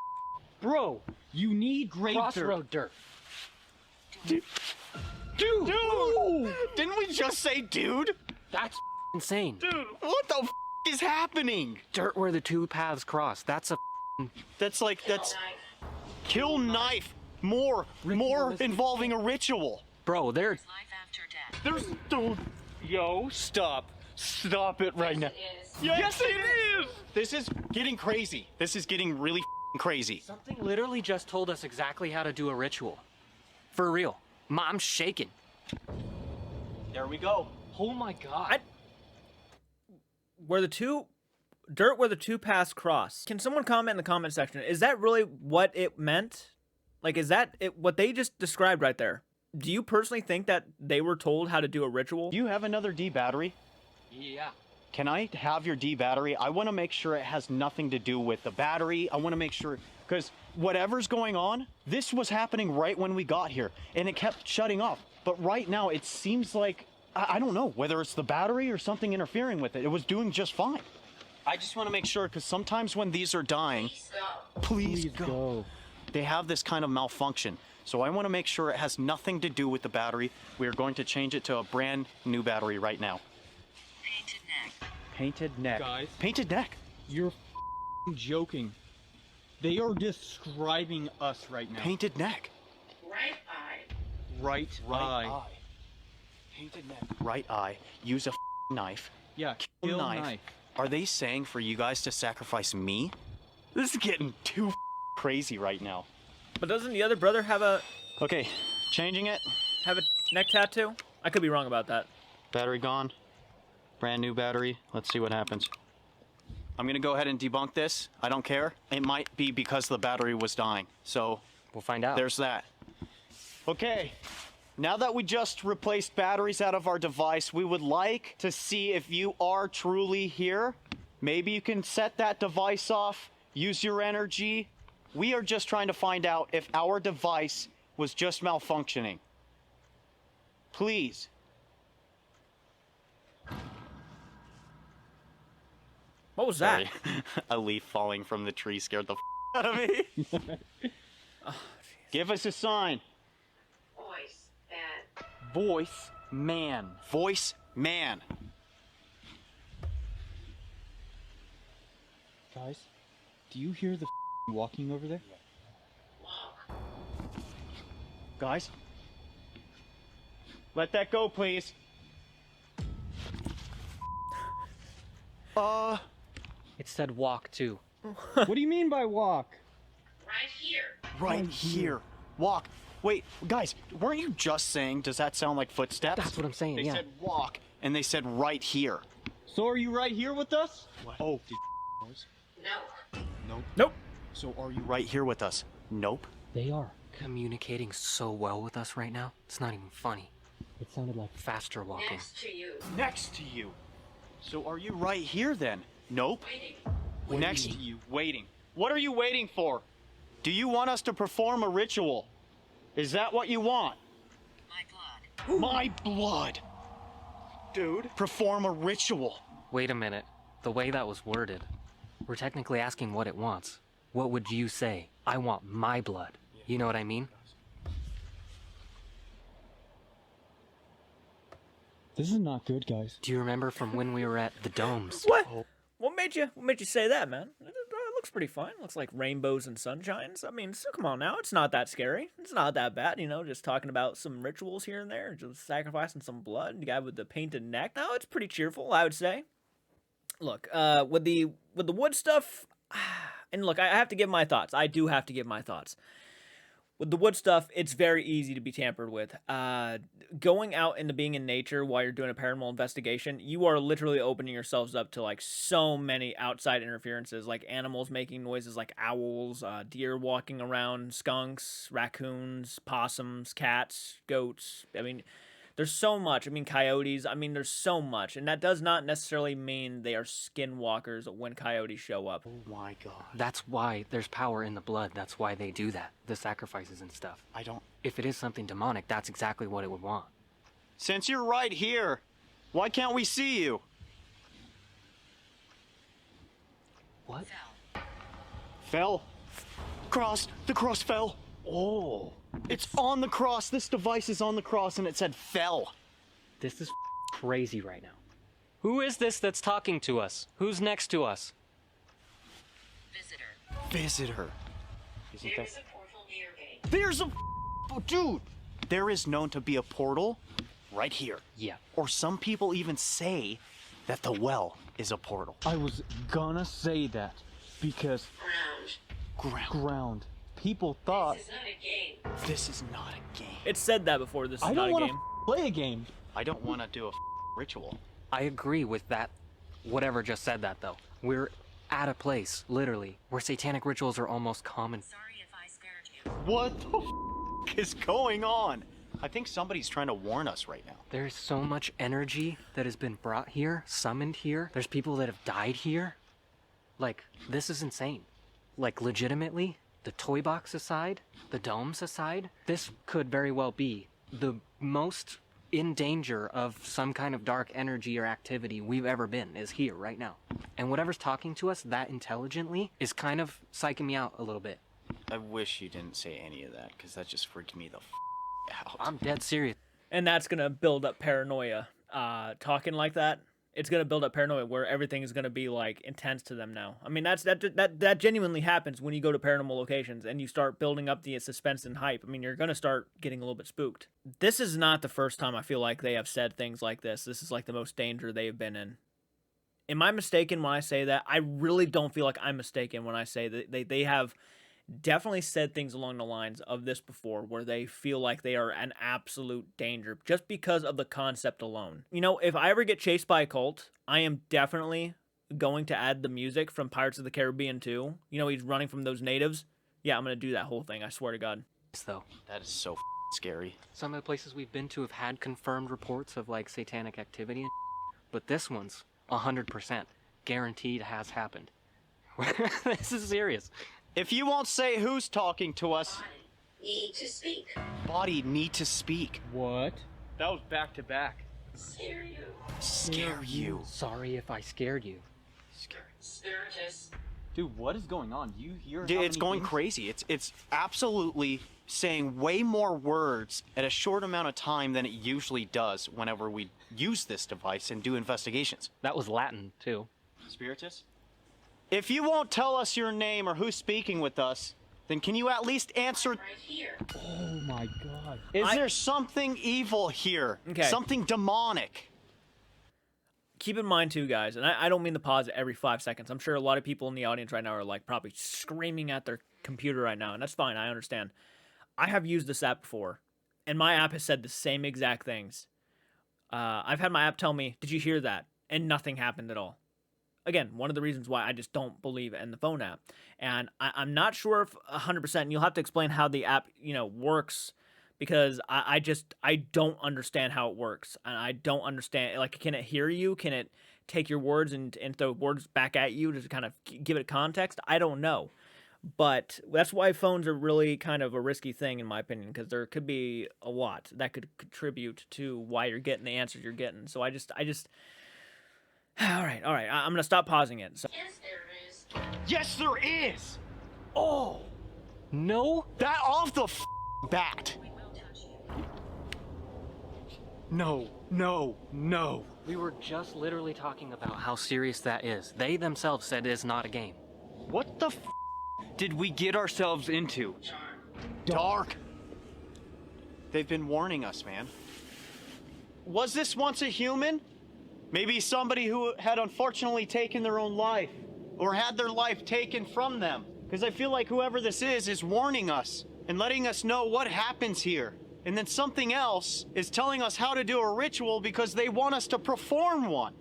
Bro, you need grave crossroad dirt. Dude! Didn't we just say dude? That's insane. Dude, what the is happening? Dirt where the 2 paths cross. That's a That's kill knife. More involving a ritual. Bro, there's Life after death. There's dude. Yo, stop it right now. Yes, it is. This is getting crazy. This is getting really crazy. something literally just told us exactly how to do a ritual. For real. I'm shaking. There we go. Oh my god. Where the 2 paths cross. Can someone comment in the comment section? Is that really what it meant? Like, is that what they just described right there? Do you personally think that they were told how to do a ritual? Do you have another D battery? Yeah. Can I have your D battery? I want to make sure it has nothing to do with the battery. I want to make sure, because whatever's going on, this was happening right when we got here, and it kept shutting off. But right now, it seems like, I don't know, whether it's the battery or something interfering with it. It was doing just fine. I just want to make sure, because sometimes when these are dying, please go. They have this kind of malfunction. So I want to make sure it has nothing to do with the battery. We are going to change it to a brand new battery right now. Painted neck. Painted neck. Guys. Painted neck. You're joking. They are describing us right now. Painted neck. Right eye. Right eye. Painted neck. Right eye. Use a knife. Yeah, Kill knife. Are they saying for you guys to sacrifice me? This is getting too crazy right now. But doesn't the other brother have a Okay, changing it. neck tattoo? I could be wrong about that. Battery gone. Brand new battery. Let's see what happens. I'm gonna go ahead and debunk this. I don't care. It might be because the battery was dying. So we'll find out. There's that. Okay, now that we just replaced batteries out of our device, we would like to see if you are truly here. Maybe you can set that device off, use your energy. We are just trying to find out if our device was just malfunctioning. Please. What was that? A leaf falling from the tree scared the out of me. Give us a sign. Voice man. Voice man. Voice man. Guys, do you hear the walking over there? Guys, let that go, please. It said walk too. What do you mean by walk? Right here. Right here. Walk. Wait, guys, weren't you just saying, does that sound like footsteps? That's what I'm saying, They yeah. said walk, and they said right here. So are you right here with us? Oh. No. Nope. Nope. So are you right here with us? Nope. They are communicating so well with us right now. It's not even funny. It sounded like faster walking. Next to you. Next to you. So are you right here then? Nope. Waiting. Next to you, waiting. What are you waiting for? Do you want us to perform a ritual? Is that what you want? My blood. My blood. Dude, perform a ritual. Wait a minute. The way that was worded, we're technically asking what it wants. What would you say? I want my blood. You know what I mean? This is not good, guys. Do you remember from when we were at the domes? What? What made you say that, man? It looks pretty fine. Looks like rainbows and sunshines. I mean, so come on now. It's not that scary. It's not that bad, you know, just talking about some rituals here and there, just sacrificing some blood. The guy with the painted neck. No, it's pretty cheerful, I would say. Look, with the wood stuff, and look, I have to give my thoughts. I do have to give my thoughts. With the wood stuff, it's very easy to be tampered with. Going out into being in nature while you're doing a paranormal investigation, you are literally opening yourselves up to like so many outside interferences, like animals making noises like owls, deer walking around, skunks, raccoons, possums, cats, goats. I mean, there's so much. I mean, coyotes. I mean, there's so much. And that does not necessarily mean they are skinwalkers when coyotes show up. Oh my god. That's why there's power in the blood. That's why they do that. The sacrifices and stuff. I don't... If it is something demonic, that's exactly what it would want. Since you're right here, why can't we see you? What? Fell. Cross. The cross fell. Oh. It's on the cross. This device is on the cross and it said fell. This is crazy right now. Who is this that's talking to us? Who's next to us? Visitor. Isn't There's that... a portal near me. There's a... Oh, dude. There is known to be a portal right here. Yeah. Or some people even say that the well is a portal. I was gonna say that because ground. People thought This is not a game. This is not a game. It said that before. This is I not don't a want game. to play a game. I don't want to do a ritual. I agree with that. Whatever just said that, though. We're at a place, literally, where satanic rituals are almost common. Sorry if I scared you. What the is going on? I think somebody's trying to warn us right now. There's so much energy that has been brought here, summoned here. There's people that have died here. Like, this is insane. Like, legitimately, the toy box aside, the domes aside, this could very well be the most in danger of some kind of dark energy or activity we've ever been is here right now. And whatever's talking to us that intelligently is kind of psyching me out a little bit. I wish you didn't say any of that, because that just freaked me the out. I'm dead serious. And that's going to build up paranoia. Talking like that, it's going to build up paranoia where everything is going to be like intense to them now. I mean, that genuinely happens when you go to paranormal locations and you start building up the suspense and hype. I mean, you're going to start getting a little bit spooked. This is not the first time I feel like they have said things like this. This is like the most danger they have been in. Am I mistaken when I say that? I really don't feel like I'm mistaken when I say that they have definitely said things along the lines of this before, where they feel like they are an absolute danger just because of the concept alone. You know, if I ever get chased by a cult, I am definitely going to add the music from Pirates of the Caribbean 2. You know, he's running from those natives. Yeah, I'm going to do that whole thing, I swear to God. Though. That is so scary. Some of the places we've been to have had confirmed reports of like satanic activity, but this one's 100% guaranteed has happened. This is serious. If you won't say who's talking to us, Need to speak. body need to speak. What? That was back to back. Scare you. Scare you. Sorry if I scared you. Spiritus. Dude, what is going on? You hear? Dude, how it's many going things? crazy. It's absolutely saying way more words at a short amount of time than it usually does whenever we use this device and do investigations. That was Latin too. Spiritus? If you won't tell us your name or who's speaking with us, then can you at least answer? Right here. Oh my god. Is there something evil here? Okay. Something demonic? Keep in mind too, guys, and I don't mean to pause it every 5 seconds. I'm sure a lot of people in the audience right now are like probably screaming at their computer right now, and that's fine. I understand. I have used this app before, and my app has said the same exact things. I've had my app tell me, "Did you hear that?" and nothing happened at all. Again, one of the reasons why I just don't believe in the phone app, and I'm not sure if 100%. And you'll have to explain how the app, works. Because I don't understand how it works. And I don't understand, like, can it hear you? Can it take your words and throw words back at you to kind of give it context? I don't know. But that's why phones are really kind of a risky thing, in my opinion, because there could be a lot that could contribute to why you're getting the answers you're getting. So I just, all right, I'm going to stop pausing it. So. Yes, there is. Yes, there is! Oh! No? That off the bat! We will touch you. No. We were just literally talking about how serious that is. They themselves said it is not a game. What the did we get ourselves into? Dark. They've been warning us, man. Was this once a human? Maybe somebody who had unfortunately taken their own life, or had their life taken from them. Because I feel like whoever this is warning us and letting us know what happens here. And then something else is telling us how to do a ritual because they want us to perform one.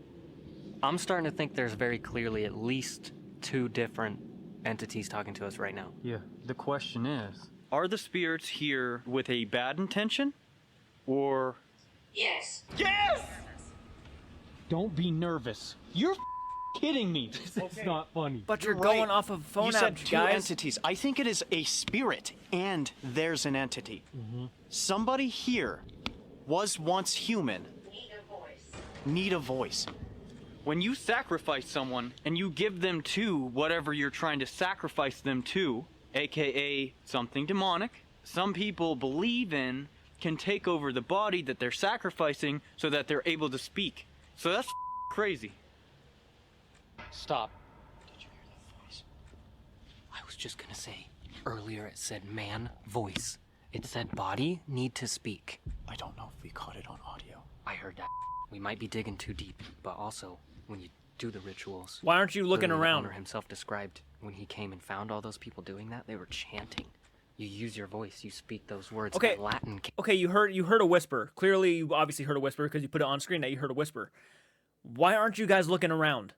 I'm starting to think there's very clearly at least 2 different entities talking to us right now. Yeah. The question is, are the spirits here with a bad intention? Or... Yes. Yes! Don't be nervous. You're kidding me. It's not funny. But you're Right. going off of phone You app, said 2 guys. entities. I think it is a spirit, and there's an entity. Somebody here was once human. Need a voice. Need a voice. when you sacrifice someone and you give them to whatever you're trying to sacrifice them to, aka something demonic, some people believe in can take over the body that they're sacrificing so that they're able to speak. So that's crazy. Stop. Did you hear that voice? I was just gonna say, earlier it said man voice. It said body need to speak. I don't know if we caught it on audio. I heard that. We might be digging too deep, but also, when you do the rituals... Why aren't you looking clearly the around? owner himself described when he came and found all those people doing that, they were chanting. You use your voice, you speak those words in Latin. Okay, you heard a whisper. Clearly, you obviously heard a whisper because you put it on screen that you heard a whisper. Why aren't you guys looking around?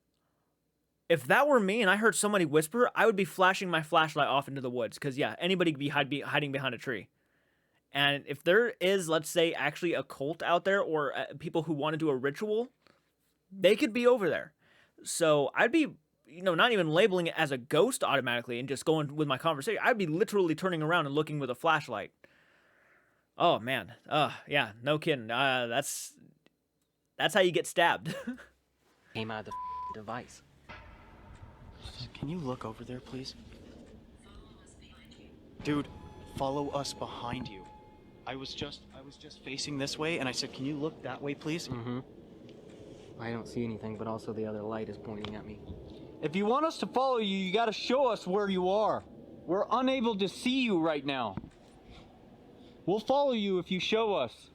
If that were me and I heard somebody whisper, I would be flashing my flashlight off into the woods because, yeah, anybody could be hiding behind a tree. And if there is, let's say, actually a cult out there or people who want to do a ritual, they could be over there. So I'd be, not even labeling it as a ghost automatically and just going with my conversation. I'd be literally turning around and looking with a flashlight. Oh, man. Yeah, no kidding. That's how you get stabbed. Came out of the device. Can you look over there, please? Dude, follow us behind you. I was just facing this way, and I said, can you look that way, please? Mm-hmm. I don't see anything, but also the other light is pointing at me. If you want us to follow you, you gotta show us where you are. We're unable to see you right now. We'll follow you if you show us.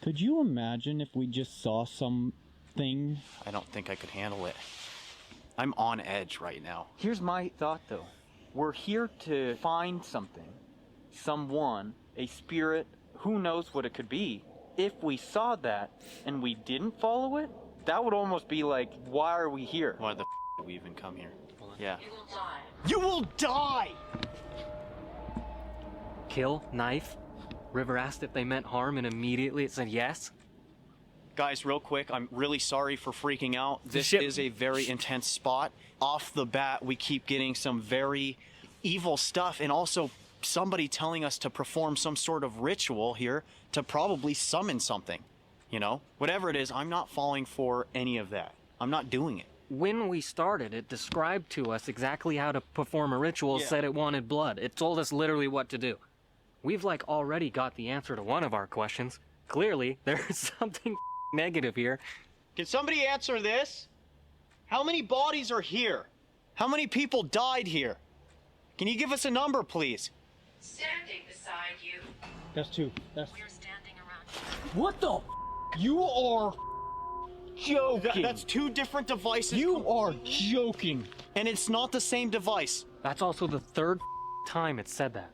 Could you imagine if we just saw something? I don't think I could handle it. I'm on edge right now. Here's my thought, though. We're here to find something, someone, a spirit, who knows what it could be. If we saw that and we didn't follow it, that would almost be like, why are we here? Why the did we even come here? Yeah. You will die. You will die! Kill? Knife? River asked if they meant harm, and immediately it said yes. Guys, real quick, I'm really sorry for freaking out. This Shit. is a very intense spot. Off the bat, we keep getting some very evil stuff, and also somebody telling us to perform some sort of ritual here to probably summon something. You know? Whatever it is, I'm not falling for any of that. I'm not doing it. When we started, it described to us exactly how to perform a ritual, said it wanted blood. It told us literally what to do. We've like already got the answer to one of our questions. Clearly, there's something negative here. Can somebody answer this? How many bodies are here? How many people died here? Can you give us a number, please? Standing beside you. That's 2. That's... We're standing around. What the? You are joking. That's 2 different devices. You are joking. And it's not the same device. That's also the 3rd time it said that.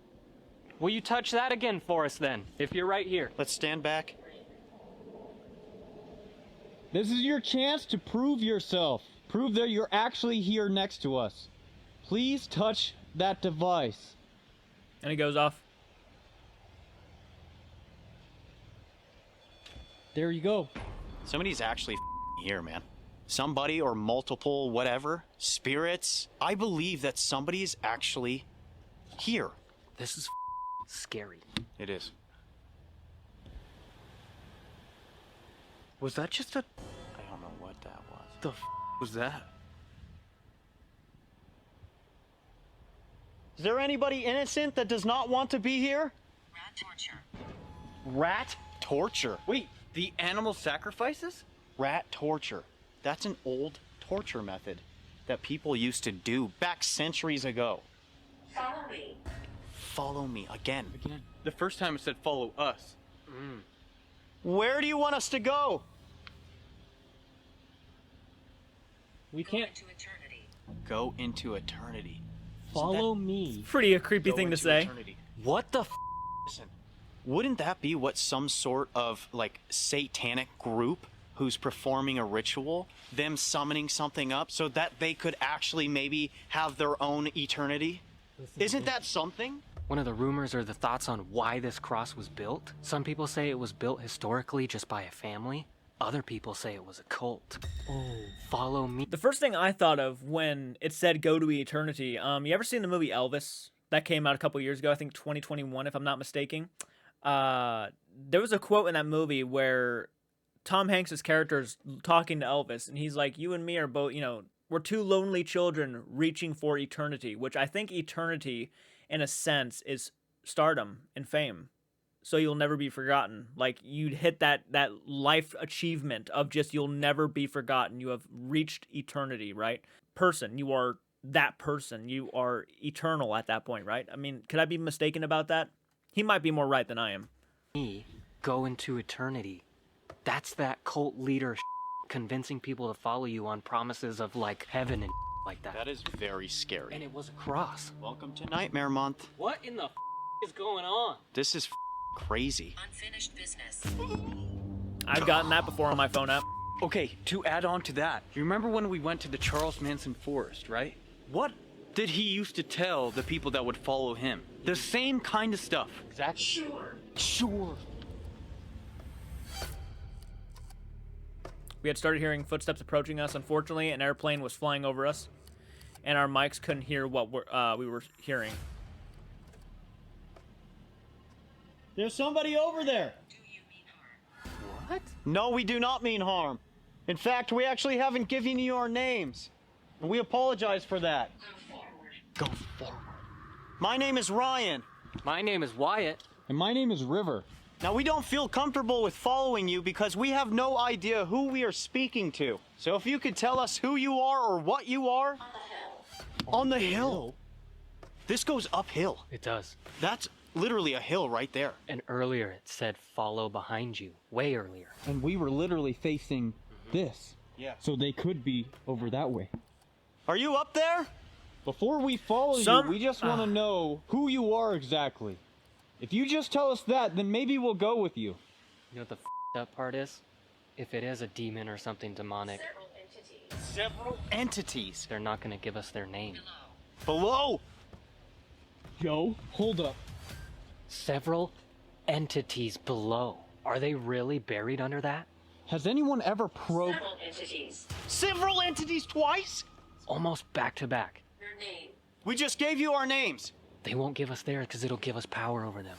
Will you touch that again for us then, if you're right here? Let's stand back. This is your chance to prove yourself. Prove that you're actually here next to us. Please touch that device. And he goes off. There you go. Somebody's actually here, man. Somebody or multiple, whatever, spirits. I believe that somebody's actually here. This is scary. It is. Was that just a... I don't know what that was. The was that? Is there anybody innocent that does not want to be here? Rat torture. Rat torture. Wait, the animal sacrifices? Rat torture. That's an old torture method that people used to do back centuries ago. Follow me. Follow me again. The first time it said follow us. Where do you want us to go? We can't. Into eternity. Go into eternity. Follow me. Pretty a creepy Go thing to into say. eternity. What the Listen, wouldn't that be what some sort of like satanic group who's performing a ritual, them summoning something up so that they could actually maybe have their own eternity? Isn't that something? One of the rumors or the thoughts on why this cross was built. Some people say it was built historically just by a family. Other people say it was a cult. Oh, follow me. The first thing I thought of when it said go to eternity, you ever seen the movie Elvis? That came out a couple years ago, I think 2021 if I'm not mistaken. There was a quote in that movie where Tom Hanks' character is talking to Elvis, and he's like, you and me are both, you know, we're 2 lonely children reaching for eternity, which I think eternity, in a sense, is stardom and fame. So you'll never be forgotten. Like, you'd hit that life achievement of just you'll never be forgotten. You have reached eternity, right? Person, you are that person. You are eternal at that point, right? I mean, could I be mistaken about that? He might be more right than I am. Me go into eternity. That's that cult leader convincing people to follow you on promises of like heaven and like that. That is very scary. And it was a cross. Welcome to Nightmare Month. What in the is going on? This is crazy. Unfinished business. I've gotten that before on my phone app. Okay, to add on to that, you remember when we went to the Charles Manson forest, right? What did he used to tell the people that would follow him? The same kind of stuff. Exactly. Sure. We had started hearing footsteps approaching us. Unfortunately, an airplane was flying over us, and our mics couldn't hear what we were hearing. There's somebody over there. Do you mean harm? What? No, we do not mean harm. In fact, we actually haven't given you our names. And we apologize for that. Go forward. Go forward. My name is Ryan. My name is Wyatt. And my name is River. Now, we don't feel comfortable with following you because we have no idea who we are speaking to. So if you could tell us who you are or what you are. On the hill? This goes uphill. It does. That's literally a hill right there. And earlier it said follow behind you. Way earlier. And we were literally facing this. Yeah. So they could be over that way. Are you up there? Before we follow you, we just want to know who you are exactly. If you just tell us that, then maybe we'll go with you. You know what the up part is? If it is a demon or something demonic, Several entities. Several entities. they're not going to give us their name. Below. Joe, hold up. Several entities below. Are they really buried under that? Has anyone ever probed? Several entities. Several entities twice? Almost back to back. Your name. We just gave you our names. They won't give us theirs because it'll give us power over them.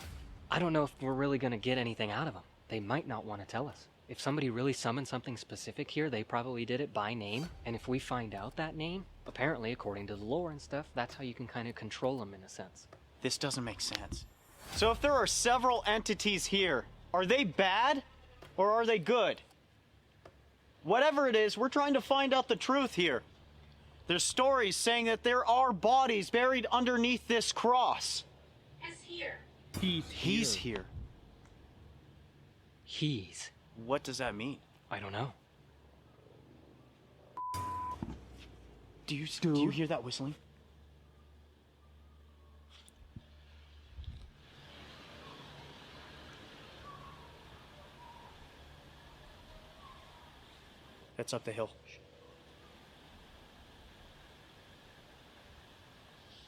I don't know if we're really going to get anything out of them. They might not want to tell us. If somebody really summoned something specific here, they probably did it by name. And if we find out that name, apparently, according to the lore and stuff, that's how you can kind of control them in a sense. This doesn't make sense. So if there are several entities here, are they bad or are they good? Whatever it is, we're trying to find out the truth here. There's stories saying that there are bodies buried underneath this cross. Is here. He's here. He's. What does that mean? I don't know. Do you hear that whistling? That's up the hill.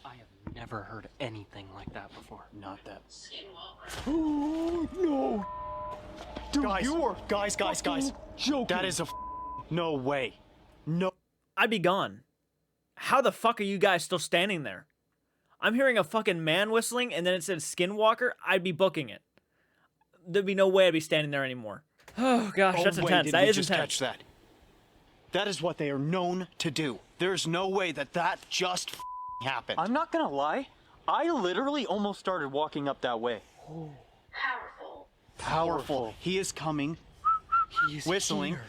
I have never heard anything like that before. Not that. Skinwalker. Oh, no. Dude, Guys. Joking. That is no way. No. I'd be gone. How the fuck are you guys still standing there? I'm hearing a fucking man whistling and then it said Skinwalker. I'd be booking it. There'd be no way I'd be standing there anymore. Oh gosh, that's intense. That is intense. Catch that. That is what they are known to do. There's no way that just happened. I'm not gonna lie. I literally almost started walking up that way. Powerful. He is coming. He is whistling. here.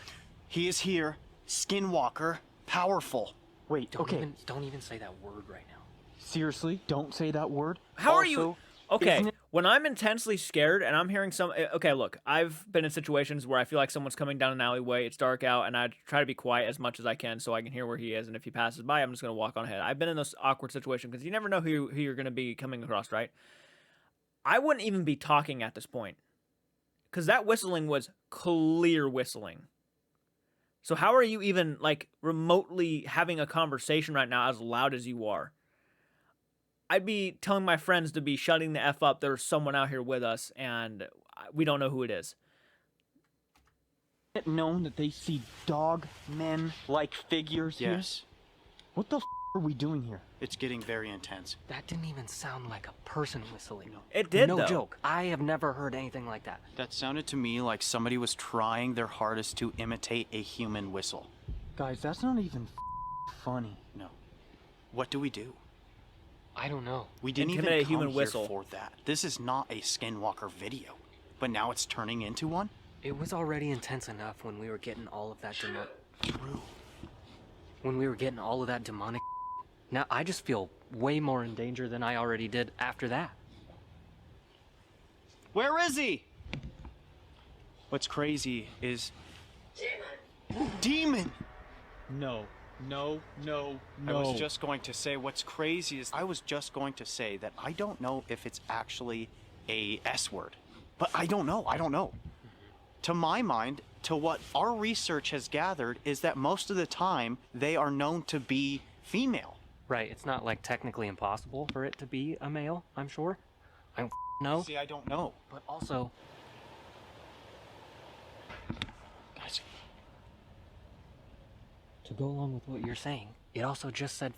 He is here. Skinwalker. Powerful. Wait, Don't even say that word right now. Seriously, don't say that word. How are you? Also, Okay, isn't it- when I'm intensely scared and I'm hearing okay, look, I've been in situations where I feel like someone's coming down an alleyway, it's dark out, and I try to be quiet as much as I can so I can hear where he is, and if he passes by, I'm just going to walk on ahead. I've been in those awkward situations because you never know who you're going to be coming across, right? I wouldn't even be talking at this point because that whistling was clear whistling. So how are you even, like, remotely having a conversation right now as loud as you are? I'd be telling my friends to be shutting the F up. There's someone out here with us, and we don't know who it is. It known that they see dog men-like figures here? Yes. What the are we doing here? It's getting very intense. That didn't even sound like a person whistling. It did, No though. joke. I have never heard anything like that. That sounded to me like somebody was trying their hardest to imitate a human whistle. Guys, that's not even funny. No. What do we do? I don't know. We didn't even Intimidate a come human here whistle. for that. This is not a Skinwalker video, but now it's turning into one? It was already intense enough when we were getting all of that True. when we were getting all of that demonic. Now I just feel way more in danger than I already did after that. Where is he? What's crazy is... Demon! No. I was just going to say what's crazy is I was just going to say that I don't know if it's actually a S word. But I don't know. To my mind, to what our research has gathered is that most of the time they are known to be female. Right, it's not like technically impossible for it to be a male, I'm sure. I don't know. See, I don't know. But also, Guys, to go along with what you're saying, it also just said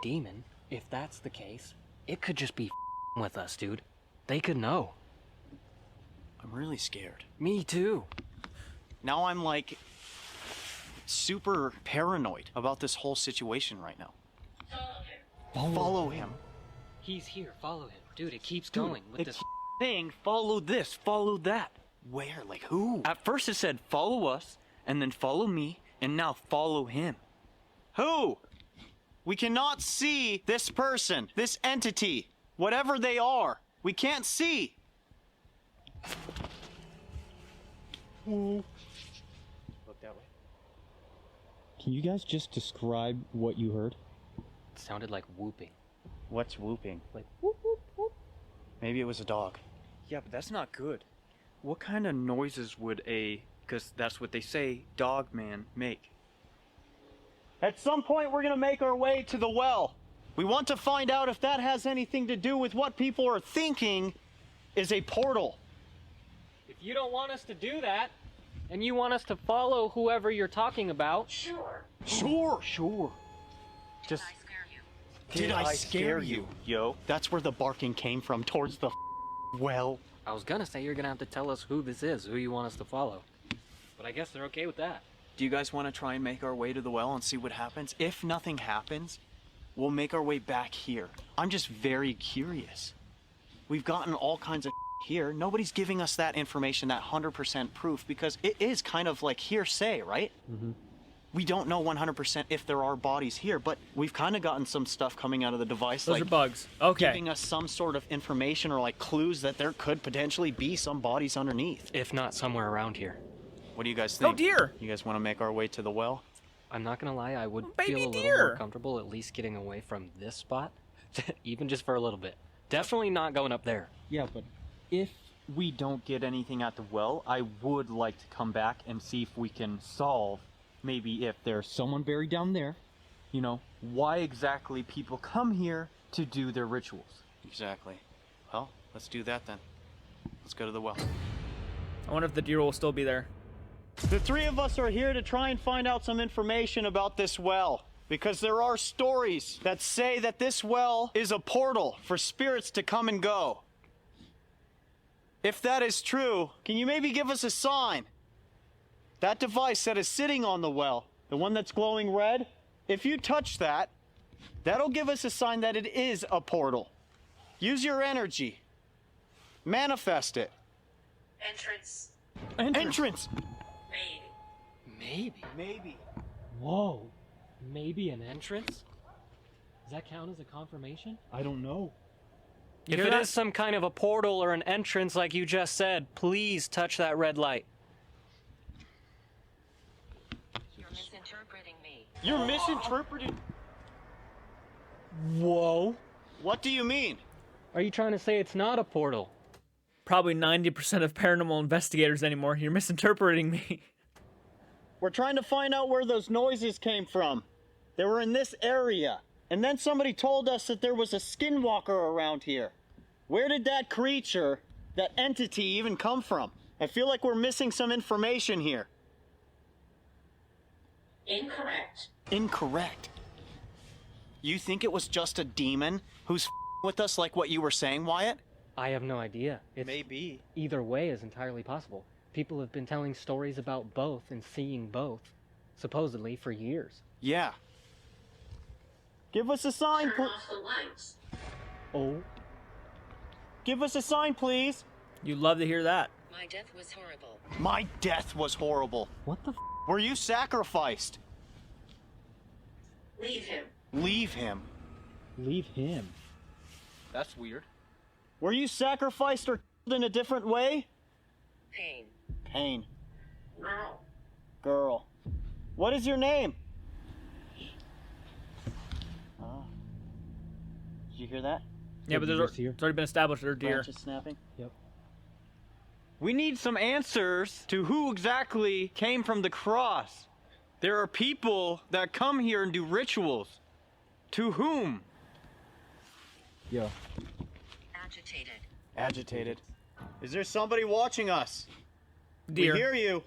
demon. If that's the case, it could just be with us, dude. They could know. I'm really scared. Me too. Now I'm like super paranoid about this whole situation right now. Follow him. He's here, follow him. Dude, it keeps going with this. Saying, follow this, follow that. Where? Like who? At first it said, follow us, and then follow me, and now follow him. Who? We cannot see this person, this entity, whatever they are. We can't see. Look that way. Can you guys just describe what you heard? It sounded like whooping. What's whooping? Like whoop, whoop, whoop. Maybe it was a dog. Yeah, but that's not good. What kind of noises would because that's what they say, dog man make? At some point, we're gonna make our way to the well. We want to find out if that has anything to do with what people are thinking is a portal. If you don't want us to do that, and you want us to follow whoever you're talking about... Sure. Sure. Just... Did I scare you, yo? That's where the barking came from, towards the well. I was gonna say you're gonna have to tell us who this is, who you want us to follow. But I guess they're okay with that. Do you guys want to try and make our way to the well and see what happens? If nothing happens, we'll make our way back here. I'm just very curious. We've gotten all kinds of here. Nobody's giving us that information, that 100% proof, because it is kind of like hearsay, right? Mm-hmm. We don't know 100% if there are bodies here, but we've kind of gotten some stuff coming out of the device. Those are bugs. Okay. Giving us some sort of information or like clues that there could potentially be some bodies underneath. If not somewhere around here. What do you guys think? Oh dear! You guys want to make our way to the well? I'm not gonna lie, I would Baby feel a little deer. more comfortable at least getting away from this spot. Even just for a little bit. Definitely not going up there. Yeah, but if we don't get anything at the well, I would like to come back and see if we can solve maybe if there's someone buried down there, you know, why exactly people come here to do their rituals. Exactly. Well, let's do that then. Let's go to the well. I wonder if the deer will still be there. The three of us are here to try and find out some information about this well, because there are stories that say that this well is a portal for spirits to come and go. If that is true, can you maybe give us a sign? That device that is sitting on the well, the one that's glowing red, if you touch that, that'll give us a sign that it is a portal. Use your energy. Manifest it. Entrance. Entrance! Maybe. Whoa. Maybe an entrance? Does that count as a confirmation? I don't know. If it is some kind of a portal or an entrance like you just said, please touch that red light. You're misinterpreting me. You're misinterpreting. Whoa. What do you mean? Are you trying to say it's not a portal? Probably 90% of paranormal investigators anymore. You're misinterpreting me. We're trying to find out where those noises came from. They were in this area. And then somebody told us that there was a skinwalker around here. Where did that creature, that entity, even come from? I feel like we're missing some information here. Incorrect. Incorrect. You think it was just a demon who's with us like what you were saying, Wyatt? I have no idea. Maybe. Either way is entirely possible. People have been telling stories about both and seeing both, supposedly for years. Yeah. Give us a sign, Turn off the lights. Oh? Give us a sign, please. You'd love to hear that. My death was horrible. My death was horrible. What the f? Were you sacrificed? Leave him. Leave him. Leave him. That's weird. Were you sacrificed or in a different way? Pain. Pain. Girl. Girl. What is your name? Did you hear that? Yeah, but it's already been established they're deer. Branches snapping? Yep. We need some answers to who exactly came from the cross. There are people that come here and do rituals. To whom? Yeah. Agitated. Agitated. Is there somebody watching us? Deer. We hear you.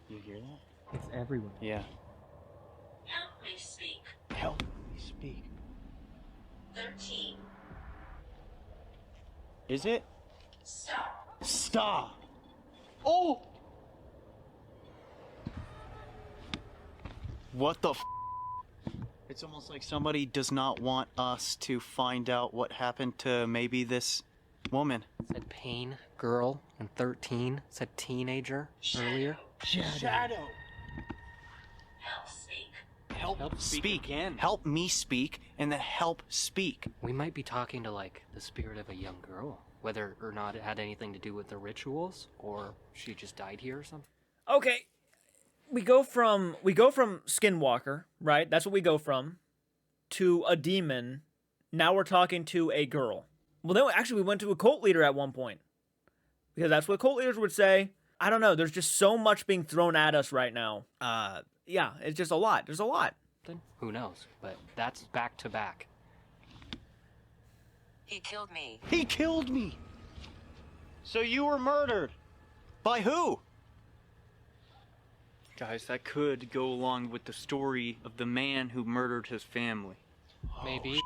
You hear that? It's everywhere. Yeah. Help me speak. Help me speak. 13. Is it? Stop. Stop. Oh! What the f? It's almost like somebody does not want us to find out what happened to maybe this woman. It said pain, girl, and 13. It said teenager earlier. Shadow. Help speak. Help speak again. Help me speak, and then help speak. We might be talking to, like, the spirit of a young girl. Whether or not it had anything to do with the rituals, or she just died here or something. Okay. We go from Skinwalker, right? That's what we go from, to a demon. Now we're talking to a girl. Well, then actually we went to a cult leader at one point. Because that's what cult leaders would say. I don't know. There's just so much being thrown at us right now. Yeah, it's just a lot. There's a lot. Then who knows? But that's back to back. He killed me. He killed me! So you were murdered. By who? Guys, that could go along with the story of the man who murdered his family. Maybe.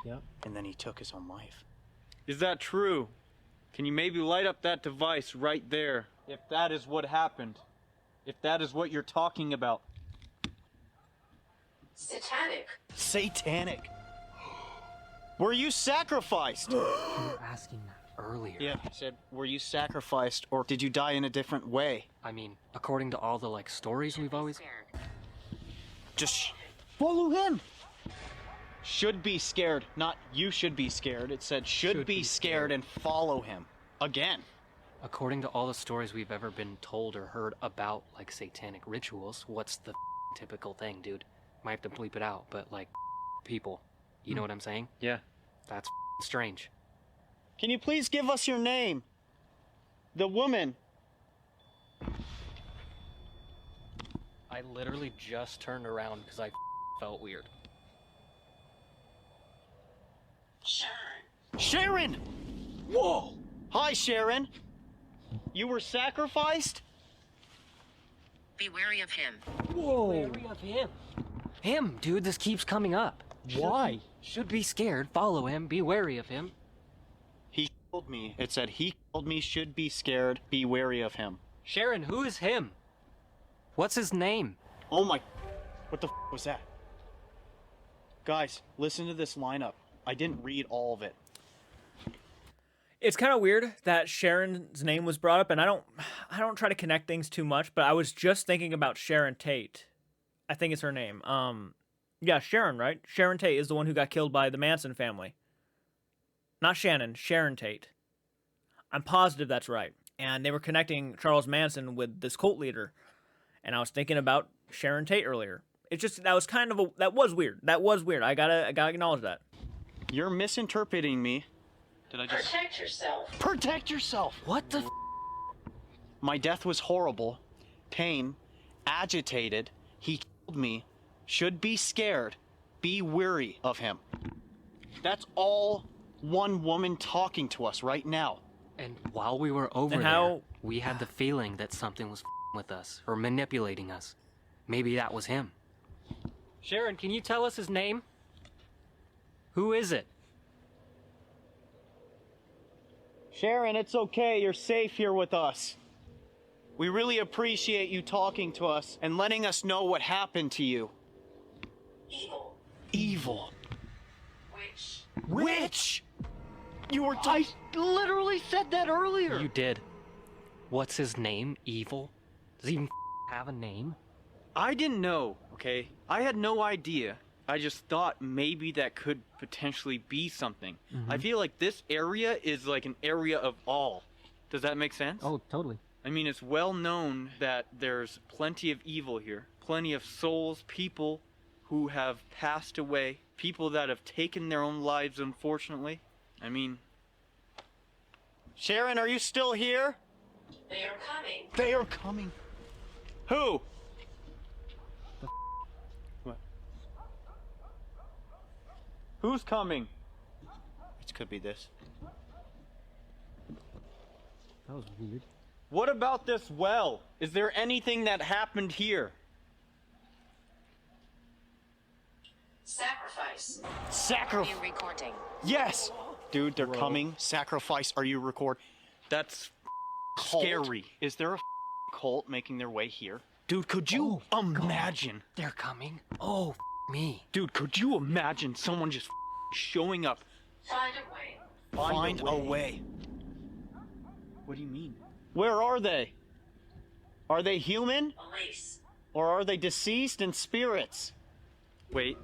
Yep. And then he took his own life. Is that true? Can you maybe light up that device right there? If that is what happened, if that is what you're talking about. Satanic. Satanic. Were you sacrificed? You were asking that earlier. Yeah, I said, were you sacrificed or did you die in a different way? I mean, according to all the like stories we've always. Just follow him. Should be scared, not you should be scared. It said should be scared and follow him. Again. According to all the stories we've ever been told or heard about like satanic rituals, what's the typical thing, dude? Might have to bleep it out, but like people. You know what I'm saying? Yeah. That's strange. Can you please give us your name? The woman. I literally just turned around because I felt weird. Sharon! Whoa! Hi, Sharon. You were sacrificed? Be wary of him. Whoa! Be wary of him. Him, dude, this keeps coming up. Why? Should be scared, follow him, be wary of him. He killed me. It said he killed me, should be scared, be wary of him. Sharon, who is him? What's his name? Oh my... What the was that? Guys, listen to this lineup. I didn't read all of it. It's kind of weird that Sharon's name was brought up, and I don't try to connect things too much, but I was just thinking about Sharon Tate. I think it's her name. Yeah, Sharon, right? Sharon Tate is the one who got killed by the Manson family. Not Shannon, Sharon Tate. I'm positive that's right. And they were connecting Charles Manson with this cult leader. And I was thinking about Sharon Tate earlier. It's just, that was kind of that was weird. That was weird. I gotta acknowledge that. You're misinterpreting me. Did I just... Protect yourself. Protect yourself! What the My death was horrible. Pain. Agitated. He killed me. Should be scared. Be weary of him. That's all one woman talking to us right now. And while we were over there, we had the feeling that something was with us, or manipulating us. Maybe that was him. Sharon, can you tell us his name? Who is it? Sharon, it's okay. You're safe here with us. We really appreciate you talking to us and letting us know what happened to you. Evil. Evil. Witch. Witch! You were I literally said that earlier. You did. What's his name? Evil? Does he even have a name? I didn't know, okay? I had no idea. I just thought maybe that could potentially be something. I feel like this area is like an area of awe. Does that make sense? Oh, totally. I mean, it's well known that there's plenty of evil here. Plenty of souls, people who have passed away. People that have taken their own lives, unfortunately. I mean... Sharon, are you still here? They are coming. They are coming. Who? What? Who's coming? It could be this. That was weird. What about this well? Is there anything that happened here? Sacrifice. Sacrifice. Are you recording? Yes! Dude, they're coming. Sacrifice. Are you record? That's Cult? scary. Is there a cult making their way here? Dude, could you imagine? They're coming. Oh, me. Dude, could you imagine someone just showing up? Find a way. Find a way. What do you mean? Where are they? Are they human? Elise. Or are they deceased and spirits? Wait.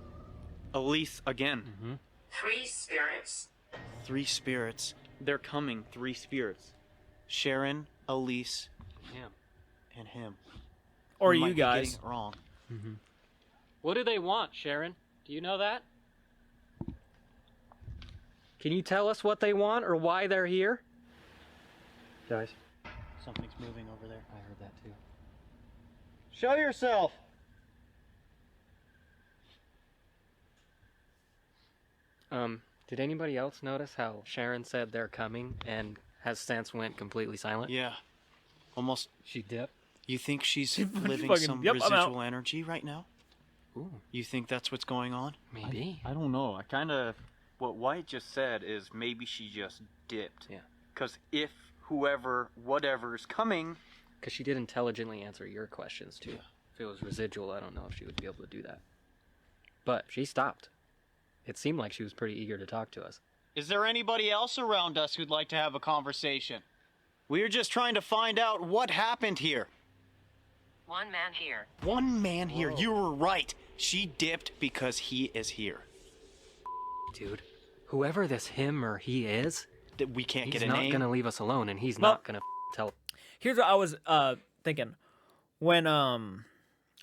Elise again. 3 spirits. 3 spirits. They're coming. 3 spirits. Sharon, Elise, Him. and him. Or We you might be guys. getting it wrong. What do they want, Sharon? Do you know that? Can you tell us what they want or why they're here? Guys. Something's moving over there. I heard that too. Show yourself! Did anybody else notice how Sharon said they're coming and has since went completely silent? Yeah. Almost. She dipped. You think she's She living fucking- some yep, I'm out. residual energy right now? Ooh. You think that's what's going on? Maybe. I don't know. I kind of... What Wyatt just said is maybe she just dipped. Yeah. Because if whoever, whatever is coming... Because she did intelligently answer your questions, too. If it was residual, I don't know if she would be able to do that. But she stopped. It seemed like she was pretty eager to talk to us. Is there anybody else around us who'd like to have a conversation? We're just trying to find out what happened here. One man here. One man here. You were right. She dipped because he is here. Dude, whoever this him or he is, That we can't he's get a not name. gonna leave us alone, and he's Well- not gonna tell. Here's what I was thinking. When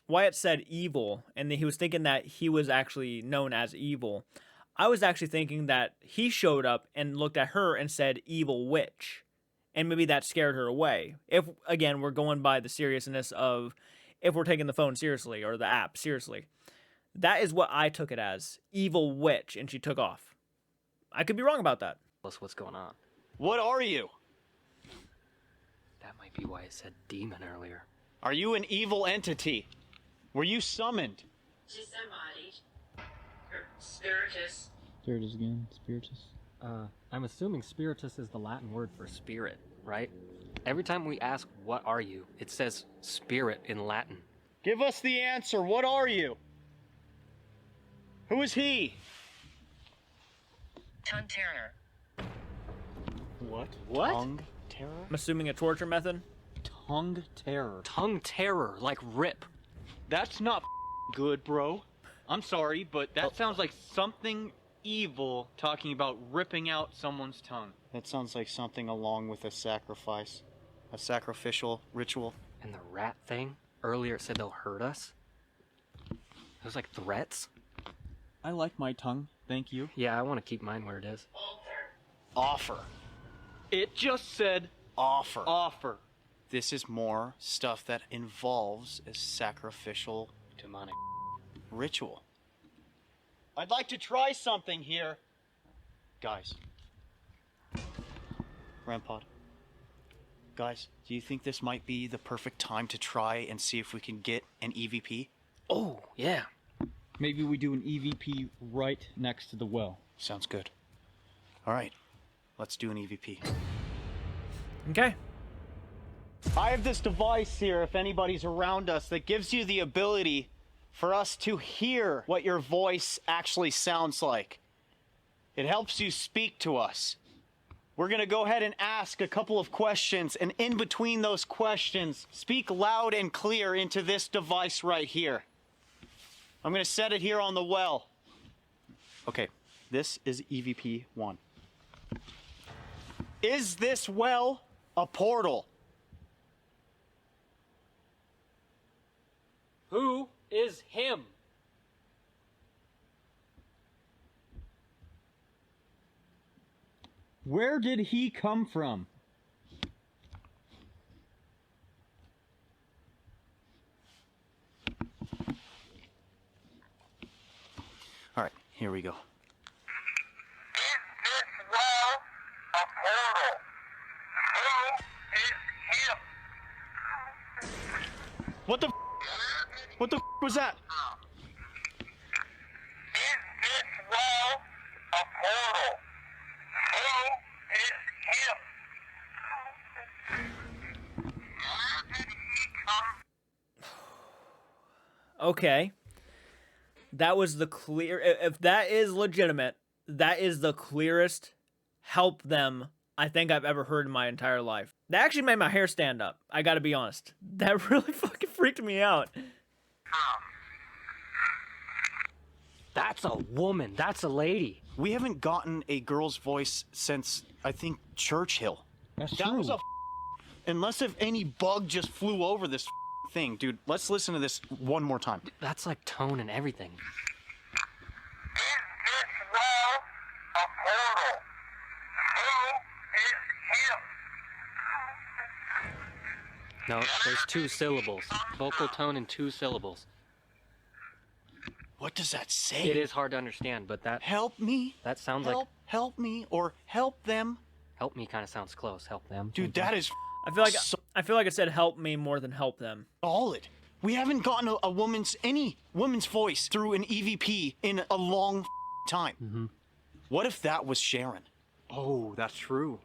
Wyatt said evil, and he was thinking that he was actually known as evil, I was actually thinking that he showed up and looked at her and said evil witch. And maybe that scared her away. If, again, we're going by the seriousness of if we're taking the phone seriously or the app seriously. That is what I took it as. Evil witch. And she took off. I could be wrong about that. Tell us what's going on. What are you? That might be why it said demon earlier. Are you an evil entity? Were you summoned? Disembodied. Spiritus. Spiritus again. Spiritus. I'm assuming spiritus is the Latin word for spirit, right? Every time we ask, what are you? It says spirit in Latin. Give us the answer. What are you? Who is he? Tongue terror. What? What? Tongue terror? I'm assuming a torture method. Tongue terror. Tongue terror, like rip. That's not good, bro. I'm sorry, but that sounds like something evil talking about ripping out someone's tongue. That sounds like something along with a sacrifice. A sacrificial ritual. And the rat thing, earlier it said they'll hurt us. Those like threats. I like my tongue, thank you. Yeah, I want to keep mine where it is. Offer. It just said Offer. offer. This is more stuff that involves a sacrificial Demonic. ritual. I'd like to try something here. Guys. Grandpa. Guys, do you think this might be the perfect time to try and see if we can get an EVP? Oh, yeah. Maybe we do an EVP right next to the well. Sounds good. All right, let's do an EVP. Okay. I have this device here, if anybody's around us, that gives you the ability for us to hear what your voice actually sounds like. It helps you speak to us. We're going to go ahead and ask a couple of questions, and in between those questions, speak loud and clear into this device right here. I'm going to set it here on the well. Okay, this is EVP 1. Is this well a portal? Who is him? Where did he come from? All right, here we go. What the f? What the f was that? Okay. That was the clear. If that is legitimate, that is the clearest help them I think I've ever heard in my entire life. That actually made my hair stand up. I gotta be honest. That really fucking freaked me out. That's a woman. That's a lady. We haven't gotten a girl's voice since, I think, Churchill. That's That true. was a unless if any bug just flew over this thing. Dude, let's listen to this one more time. That's like tone and everything. No, there's 2 syllables. Vocal tone and 2 syllables. What does that say? It is hard to understand, but that Help me. that sounds Help, like help me or help them. Help me kind of sounds close. Help them. Dude, that is I feel like it said help me more than help them. solid. We haven't gotten any woman's voice through an EVP in a long time. What if that was Sharon? Oh, that's true.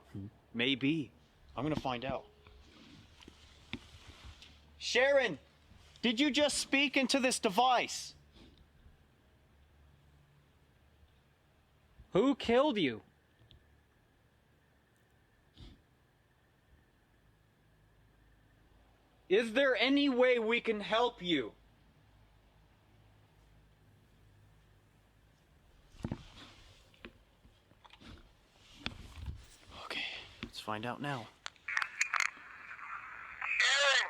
Maybe. I'm gonna find out. Sharon, did you just speak into this device? Who killed you? Is there any way we can help you? Okay, let's find out now. Sharon,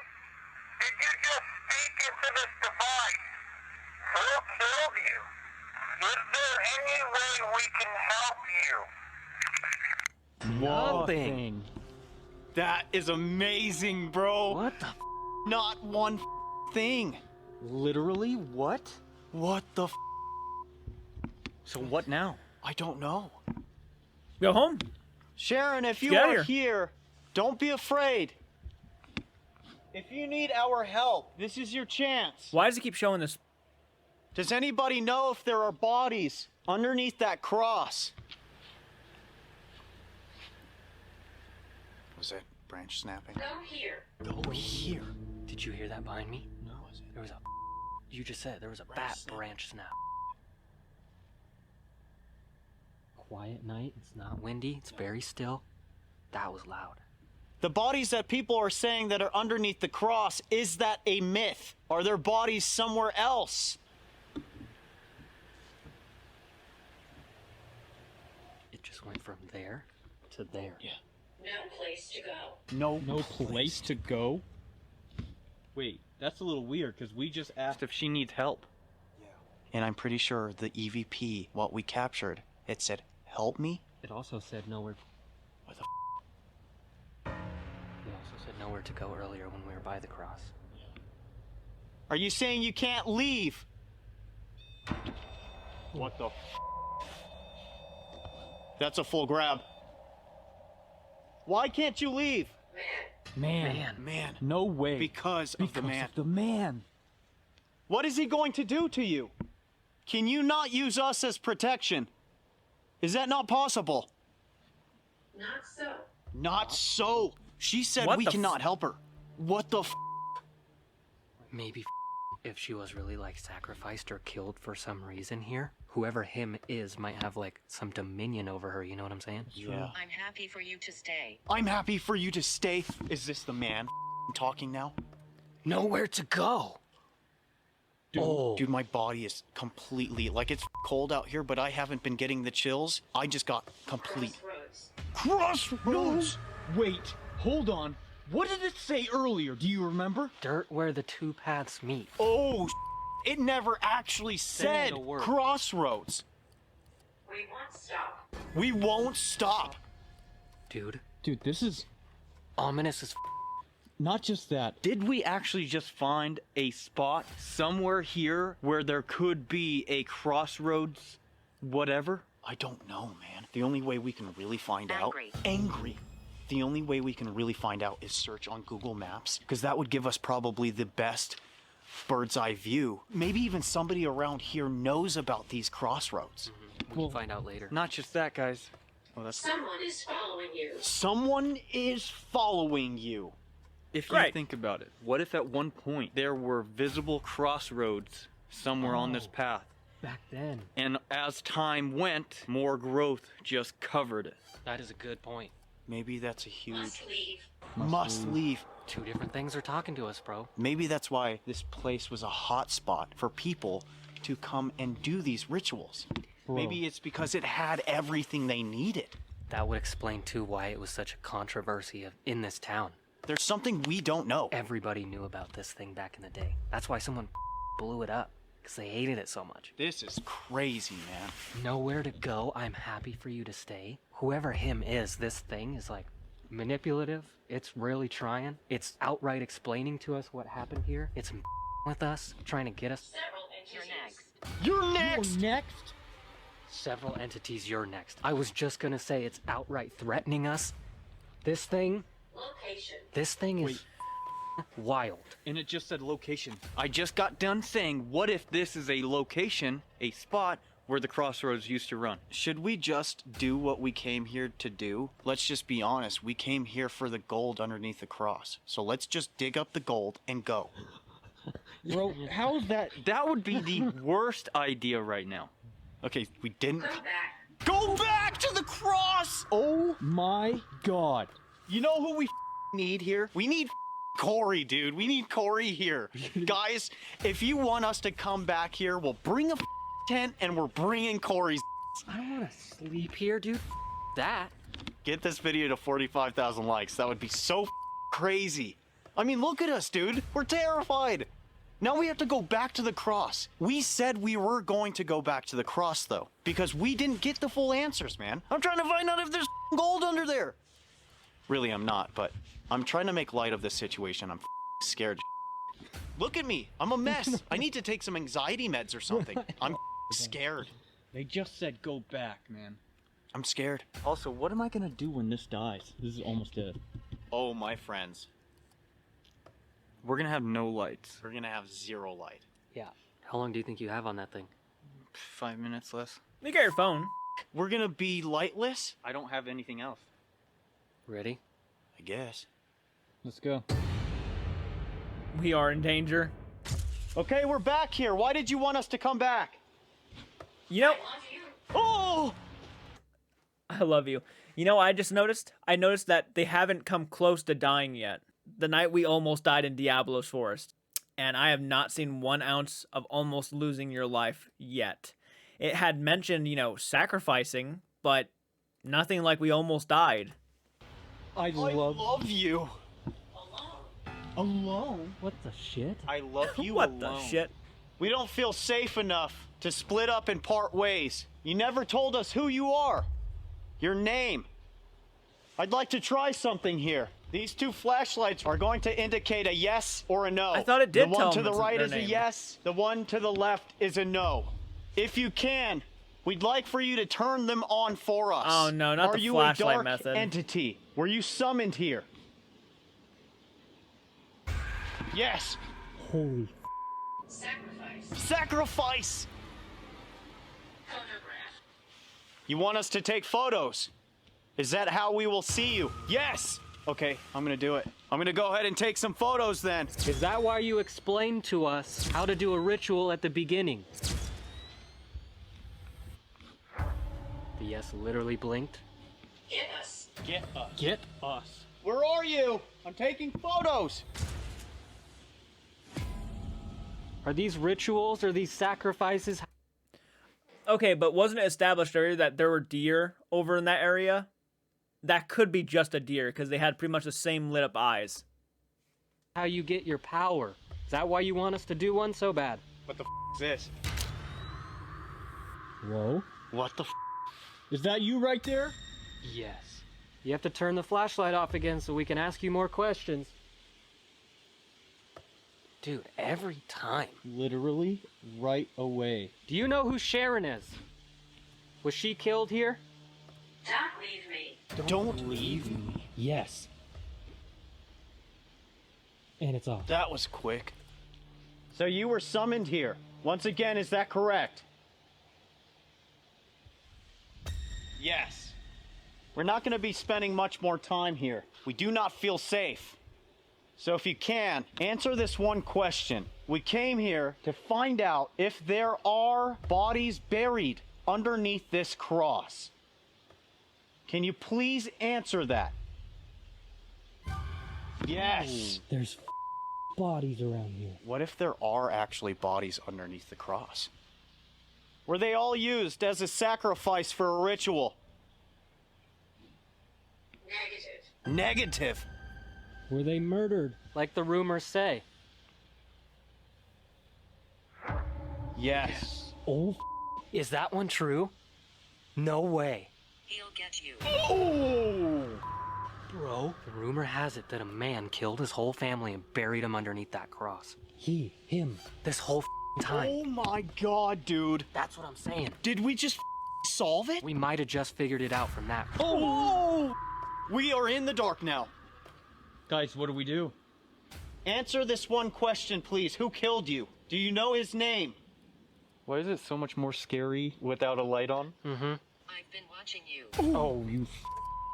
did you just speak into this device? Who killed you? Is there any way we can help you? Nothing. That is amazing, bro. What the? Not one thing. Literally what? What the? So what now? I don't know. Go home. Sharon, if you Get out are of here, don't be afraid. If you need our help, this is your chance. Why does it keep showing this? Does anybody know if there are bodies underneath that cross? Was that branch snapping? Go here. Go here. Did you hear that behind me? No, was it? There was a. You just said there was a bat branch snap. Quiet night. It's not windy. It's very still. That was loud. The bodies that people are saying that are underneath the cross, is that a myth? Are there bodies somewhere else? It just went from there to there. Yeah. No place to go. No place to go? Wait, that's a little weird because we just asked If she needs help. And I'm pretty sure the EVP, what we captured, it said, help me? It also said nowhere. What the It also said nowhere to go earlier when we were by the cross. Are you saying you can't leave? What the That's a full grab. Why can't you leave? Man. Man. No way. Because of the man. The man. What is he going to do to you? Can you not use us as protection? Is that not possible? Not so. Not so. She said What we the cannot help her. What the Maybe if she was really like sacrificed or killed for some reason here, whoever him is might have like some dominion over her, you know what I'm saying? Yeah. I'm happy for you to stay. I'm happy for you to stay. Is this the man talking now? Nowhere to go. Dude, my body is completely, like, it's cold out here, but I haven't been getting the chills. I just got complete. Crossroads! Wait, hold on. What did it say earlier? Do you remember? Dirt where the two paths meet. Oh, it never actually said a word. crossroads. We won't stop. We won't stop. Dude, This is ominous as not just that. Did we actually just find a spot somewhere here where there could be a crossroads whatever? I don't know, man. The only way we can really find Angry. out... Angry. The only way we can really find out is search on Google Maps, because that would give us probably the best bird's eye view. Maybe even somebody around here knows about these crossroads. we can find out later. Not just that, guys. Someone is following you. Someone is following you. If you Right. think about it, what if at one point there were visible crossroads somewhere on this path? Back then. And as time went, more growth just covered it. That is a good point. Maybe that's a huge... Must leave. Must leave. Two different things are talking to us, bro. Maybe that's why this place was a hot spot for people to come and do these rituals. Maybe it's because it had everything they needed. That would explain too why it was such a controversy in this town. There's something we don't know. Everybody knew about this thing back in the day. That's why someone blew it up, because they hated it so much. This is crazy, man. Nowhere to go. I'm happy for you to stay. Whoever him is, this thing is like manipulative. It's really trying. It's outright explaining to us what happened here. It's with us, trying to get us. Several entities. You're next! Next? Several entities, you're next. I was just gonna say it's outright threatening us. This thing is wild. And it just said location. I just got done saying, what if this is a location, a spot where the crossroads used to run? Should we just do what we came here to do? Let's just be honest. We came here for the gold underneath the cross. So let's just dig up the gold and go. Bro, how is that? That would be the worst idea right now. Okay, we didn't. Go back to the cross! Oh my god. You know who we need here? We need Corey, dude. We need Corey here. Guys, if you want us to come back here, we'll bring a tent and we're bringing Corey's. I don't want to sleep here, dude. That. Get this video to 45,000 likes. That would be so crazy. I mean, look at us, dude. We're terrified. Now we have to go back to the cross. We said we were going to go back to the cross, though, because we didn't get the full answers, man. I'm trying to find out if there's gold under there. Really, I'm not, but I'm trying to make light of this situation. I'm scared. Look at me. I'm a mess. I need to take some anxiety meds or something. I'm scared. They just said go back, man. I'm scared. Also, what am I gonna do when this dies? This is almost dead. Oh, my friends. We're gonna have no lights. We're gonna have zero light. Yeah. How long do you think you have on that thing? 5 minutes less. You got your phone. We're gonna be lightless? I don't have anything else. Ready? I guess. Let's go. We are in danger. Okay, we're back here. Why did you want us to come back? You know, Oh! I love you. You know, I just noticed? I noticed that they haven't come close to dying yet. The night we almost died in Diablo's forest. And I have not seen 1 ounce of almost losing your life yet. It had mentioned, you know, sacrificing, but nothing like we almost died. I love you. Alone? What the shit? I love you What alone. the shit? We don't feel safe enough to split up and part ways. You never told us who you are. Your name. I'd like to try something here. These 2 flashlights are going to indicate a yes or a no. I thought it did The tell one to them the right their is a name. yes. The one to the left is a no. If you can, we'd like for you to turn them on for us. Oh, no, not Are the you flashlight a dark method. entity? Were you summoned here? Yes. Holy Sacrifice! You want us to take photos? Is that how we will see you? Yes! Okay, I'm gonna do it. I'm gonna go ahead and take some photos then. Is that why you explained to us how to do a ritual at the beginning? The yes literally blinked. Get us. Get us. Get us. Where are you? I'm taking photos. Are these rituals or these sacrifices? Okay, but wasn't it established earlier that there were deer over in that area? That could be just a deer, because they had pretty much the same lit up eyes. How you get your power? Is that why you want us to do one so bad? What the is this? Whoa. What the Is that you right there? Yes. You have to turn the flashlight off again so we can ask you more questions. Dude, every time. Literally right away. Do you know who Sharon is? Was she killed here? Don't leave me. Don't leave me. Yes. And it's off. That was quick. So you were summoned here. Once again, is that correct? Yes. We're not going to be spending much more time here. We do not feel safe. So if you can, answer this one question. We came here to find out if there are bodies buried underneath this cross. Can you please answer that? Yes. There's bodies around here. What if there are actually bodies underneath the cross? Were they all used as a sacrifice for a ritual? Negative. Negative. Were they murdered? Like the rumors say. Yes. Oh, Is that one true? No way. He'll get you. Oh! Bro, the rumor has it that a man killed his whole family and buried him underneath that cross. him. This whole time. Oh my god, dude. That's what I'm saying. Did we just solve it? We might have just figured it out from that. Oh! We are in the dark now. Guys, what do we do? Answer this one question, please. Who killed you? Do you know his name? Why is it so much more scary without a light on? Mm-hmm. I've been watching you. Oh, you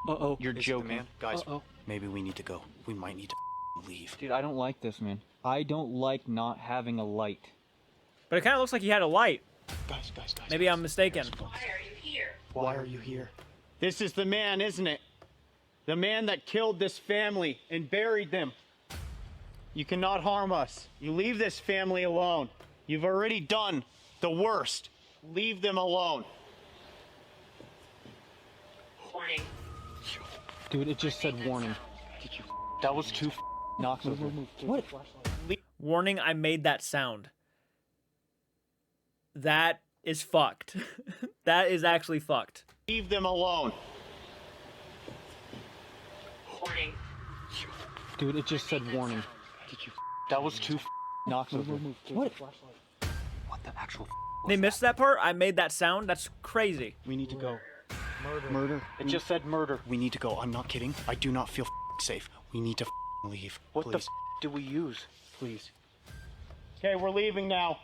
Uh-oh. You're joking. Man? Guys, maybe we need to go. We might need to leave. Dude, I don't like this, man. I don't like not having a light. But it kind of looks like he had a light. Guys. Maybe I'm mistaken. Why are you here? Why are you here? This is the man, isn't it? The man that killed this family and buried them. You cannot harm us. You leave this family alone. You've already done the worst. Leave them alone. Warning. Dude, it just said warning. That was too knocks over. What? Warning, I made that sound. That is fucked. That is actually fucked. Leave them alone. Warning. Dude, it just said warning. That was too knocks over. What? What the actual They missed that part? I made that sound? That's crazy. We need to go. Murder. It just said murder. We need to go. I'm not kidding. I do not feel safe. We need to leave. What Please. the do we use? Please. Okay, we're leaving now.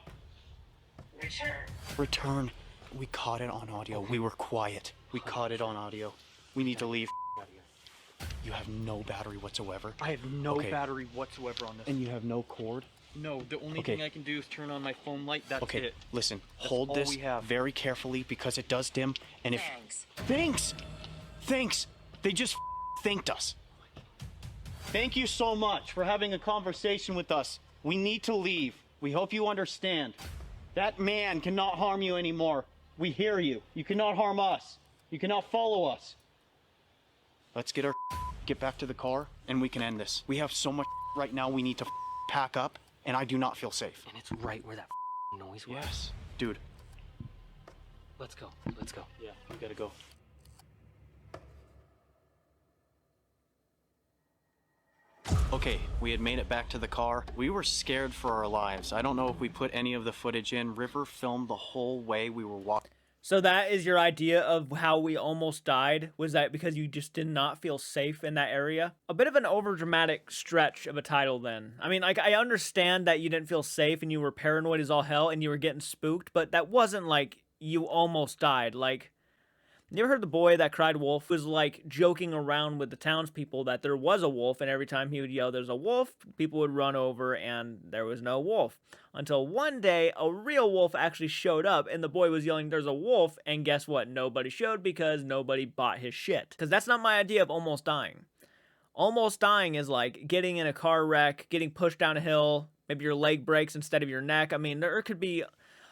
Return. Return. We caught it on audio. We were quiet. We caught it on audio. We need to leave. You have no battery whatsoever. I have no Okay. battery whatsoever on this. And you have no cord? No, the only Okay. thing I can do is turn on my phone light. That's Okay, it. listen. That's Hold all this we have. very carefully because it does dim. And if... Thanks. Thanks! They just thanked us. Thank you so much for having a conversation with us. We need to leave. We hope you understand. That man cannot harm you anymore. We hear you. You cannot harm us. You cannot follow us. Let's get back to the car and we can end this. We have so much right now we need to pack up and I do not feel safe. And it's right where that noise was. Yes. Dude. Let's go. Let's go. Yeah, we gotta go. Okay, we had made it back to the car. We were scared for our lives. I don't know if we put any of the footage in. River filmed the whole way we were walking. So that is your idea of how we almost died? Was that because you just did not feel safe in that area? A bit of an overdramatic stretch of a title then. I mean, like, I understand that you didn't feel safe and you were paranoid as all hell and you were getting spooked, but that wasn't like you almost died. Like, you ever heard the boy that cried wolf was like joking around with the townspeople that there was a wolf, and every time he would yell there's a wolf, people would run over and there was no wolf. Until one day a real wolf actually showed up and the boy was yelling there's a wolf, and guess what? Nobody showed because nobody bought his shit. Because that's not my idea of almost dying. Almost dying is like getting in a car wreck, getting pushed down a hill, maybe your leg breaks instead of your neck. I mean, there could be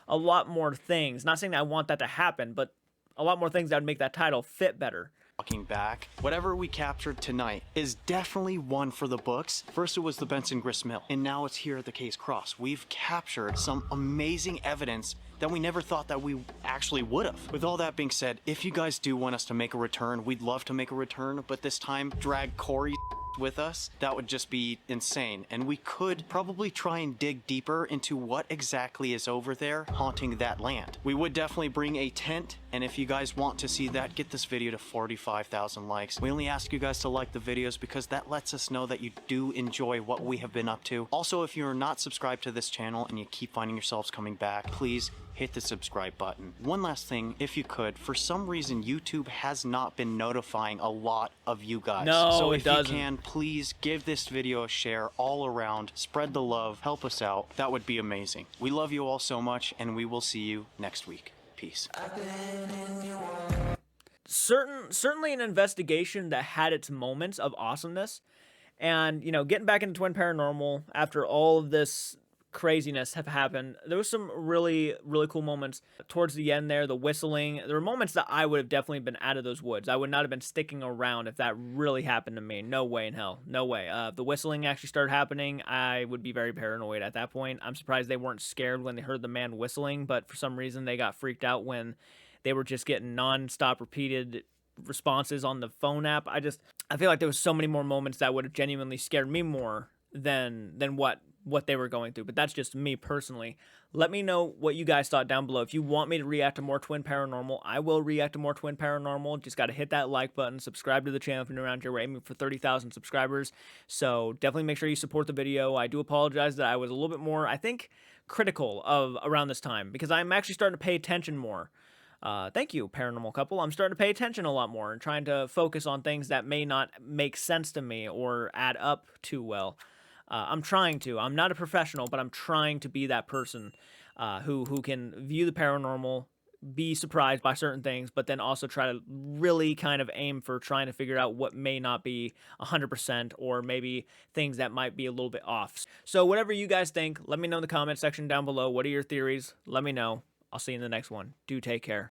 a lot more things. Not saying that I want that to happen, but a lot more things that would make that title fit better. Walking back, whatever we captured tonight is definitely one for the books. First it was the Benson Grist Mill, and now it's here at the Case Cross. We've captured some amazing evidence that we never thought that we actually would have. With all that being said, if you guys do want us to make a return, we'd love to make a return, but this time drag Corey with us. That would just be insane. And we could probably try and dig deeper into what exactly is over there haunting that land. We would definitely bring a tent, and if you guys want to see that, get this video to 45,000 likes. We only ask you guys to like the videos because that lets us know that you do enjoy what we have been up to. Also, if you're not subscribed to this channel and you keep finding yourselves coming back, please hit the subscribe button. One last thing, if you could, for some reason YouTube has not been notifying a lot of you guys. No, so it if doesn't. you can, please give this video a share all around, spread the love, help us out. That would be amazing. We love you all so much, and we will see you next week. Peace. Certainly an investigation that had its moments of awesomeness, and you know, getting back into Twin Paranormal after all of this craziness have happened, there was some really cool moments towards the end there. The whistling, there were moments that I would have definitely been out of those woods. I would not have been sticking around if that really happened to me. No way in hell. No way. If the whistling actually started happening, I would be very paranoid at that point. I'm surprised they weren't scared when they heard the man whistling, but for some reason they got freaked out when they were just getting non-stop repeated responses on the phone app. I feel like there was so many more moments that would have genuinely scared me more than what what they were going through, but that's just me personally. Let me know what you guys thought down below. If you want me to react to more Twin Paranormal, I will react to more Twin Paranormal. Just got to hit that like button, subscribe to the channel if you're new around here. We're aiming for 30,000 subscribers, so definitely make sure you support the video. I do apologize that I was a little bit more, I think, critical of around this time, because I'm actually starting to pay attention more. Thank you, paranormal couple. I'm starting to pay attention a lot more and trying to focus on things that may not make sense to me or add up too well. I'm trying to. I'm not a professional, but I'm trying to be that person who can view the paranormal, be surprised by certain things, but then also try to really kind of aim for trying to figure out what may not be 100% or maybe things that might be a little bit off. So whatever you guys think, let me know in the comment section down below. What are your theories? Let me know. I'll see you in the next one. Do take care.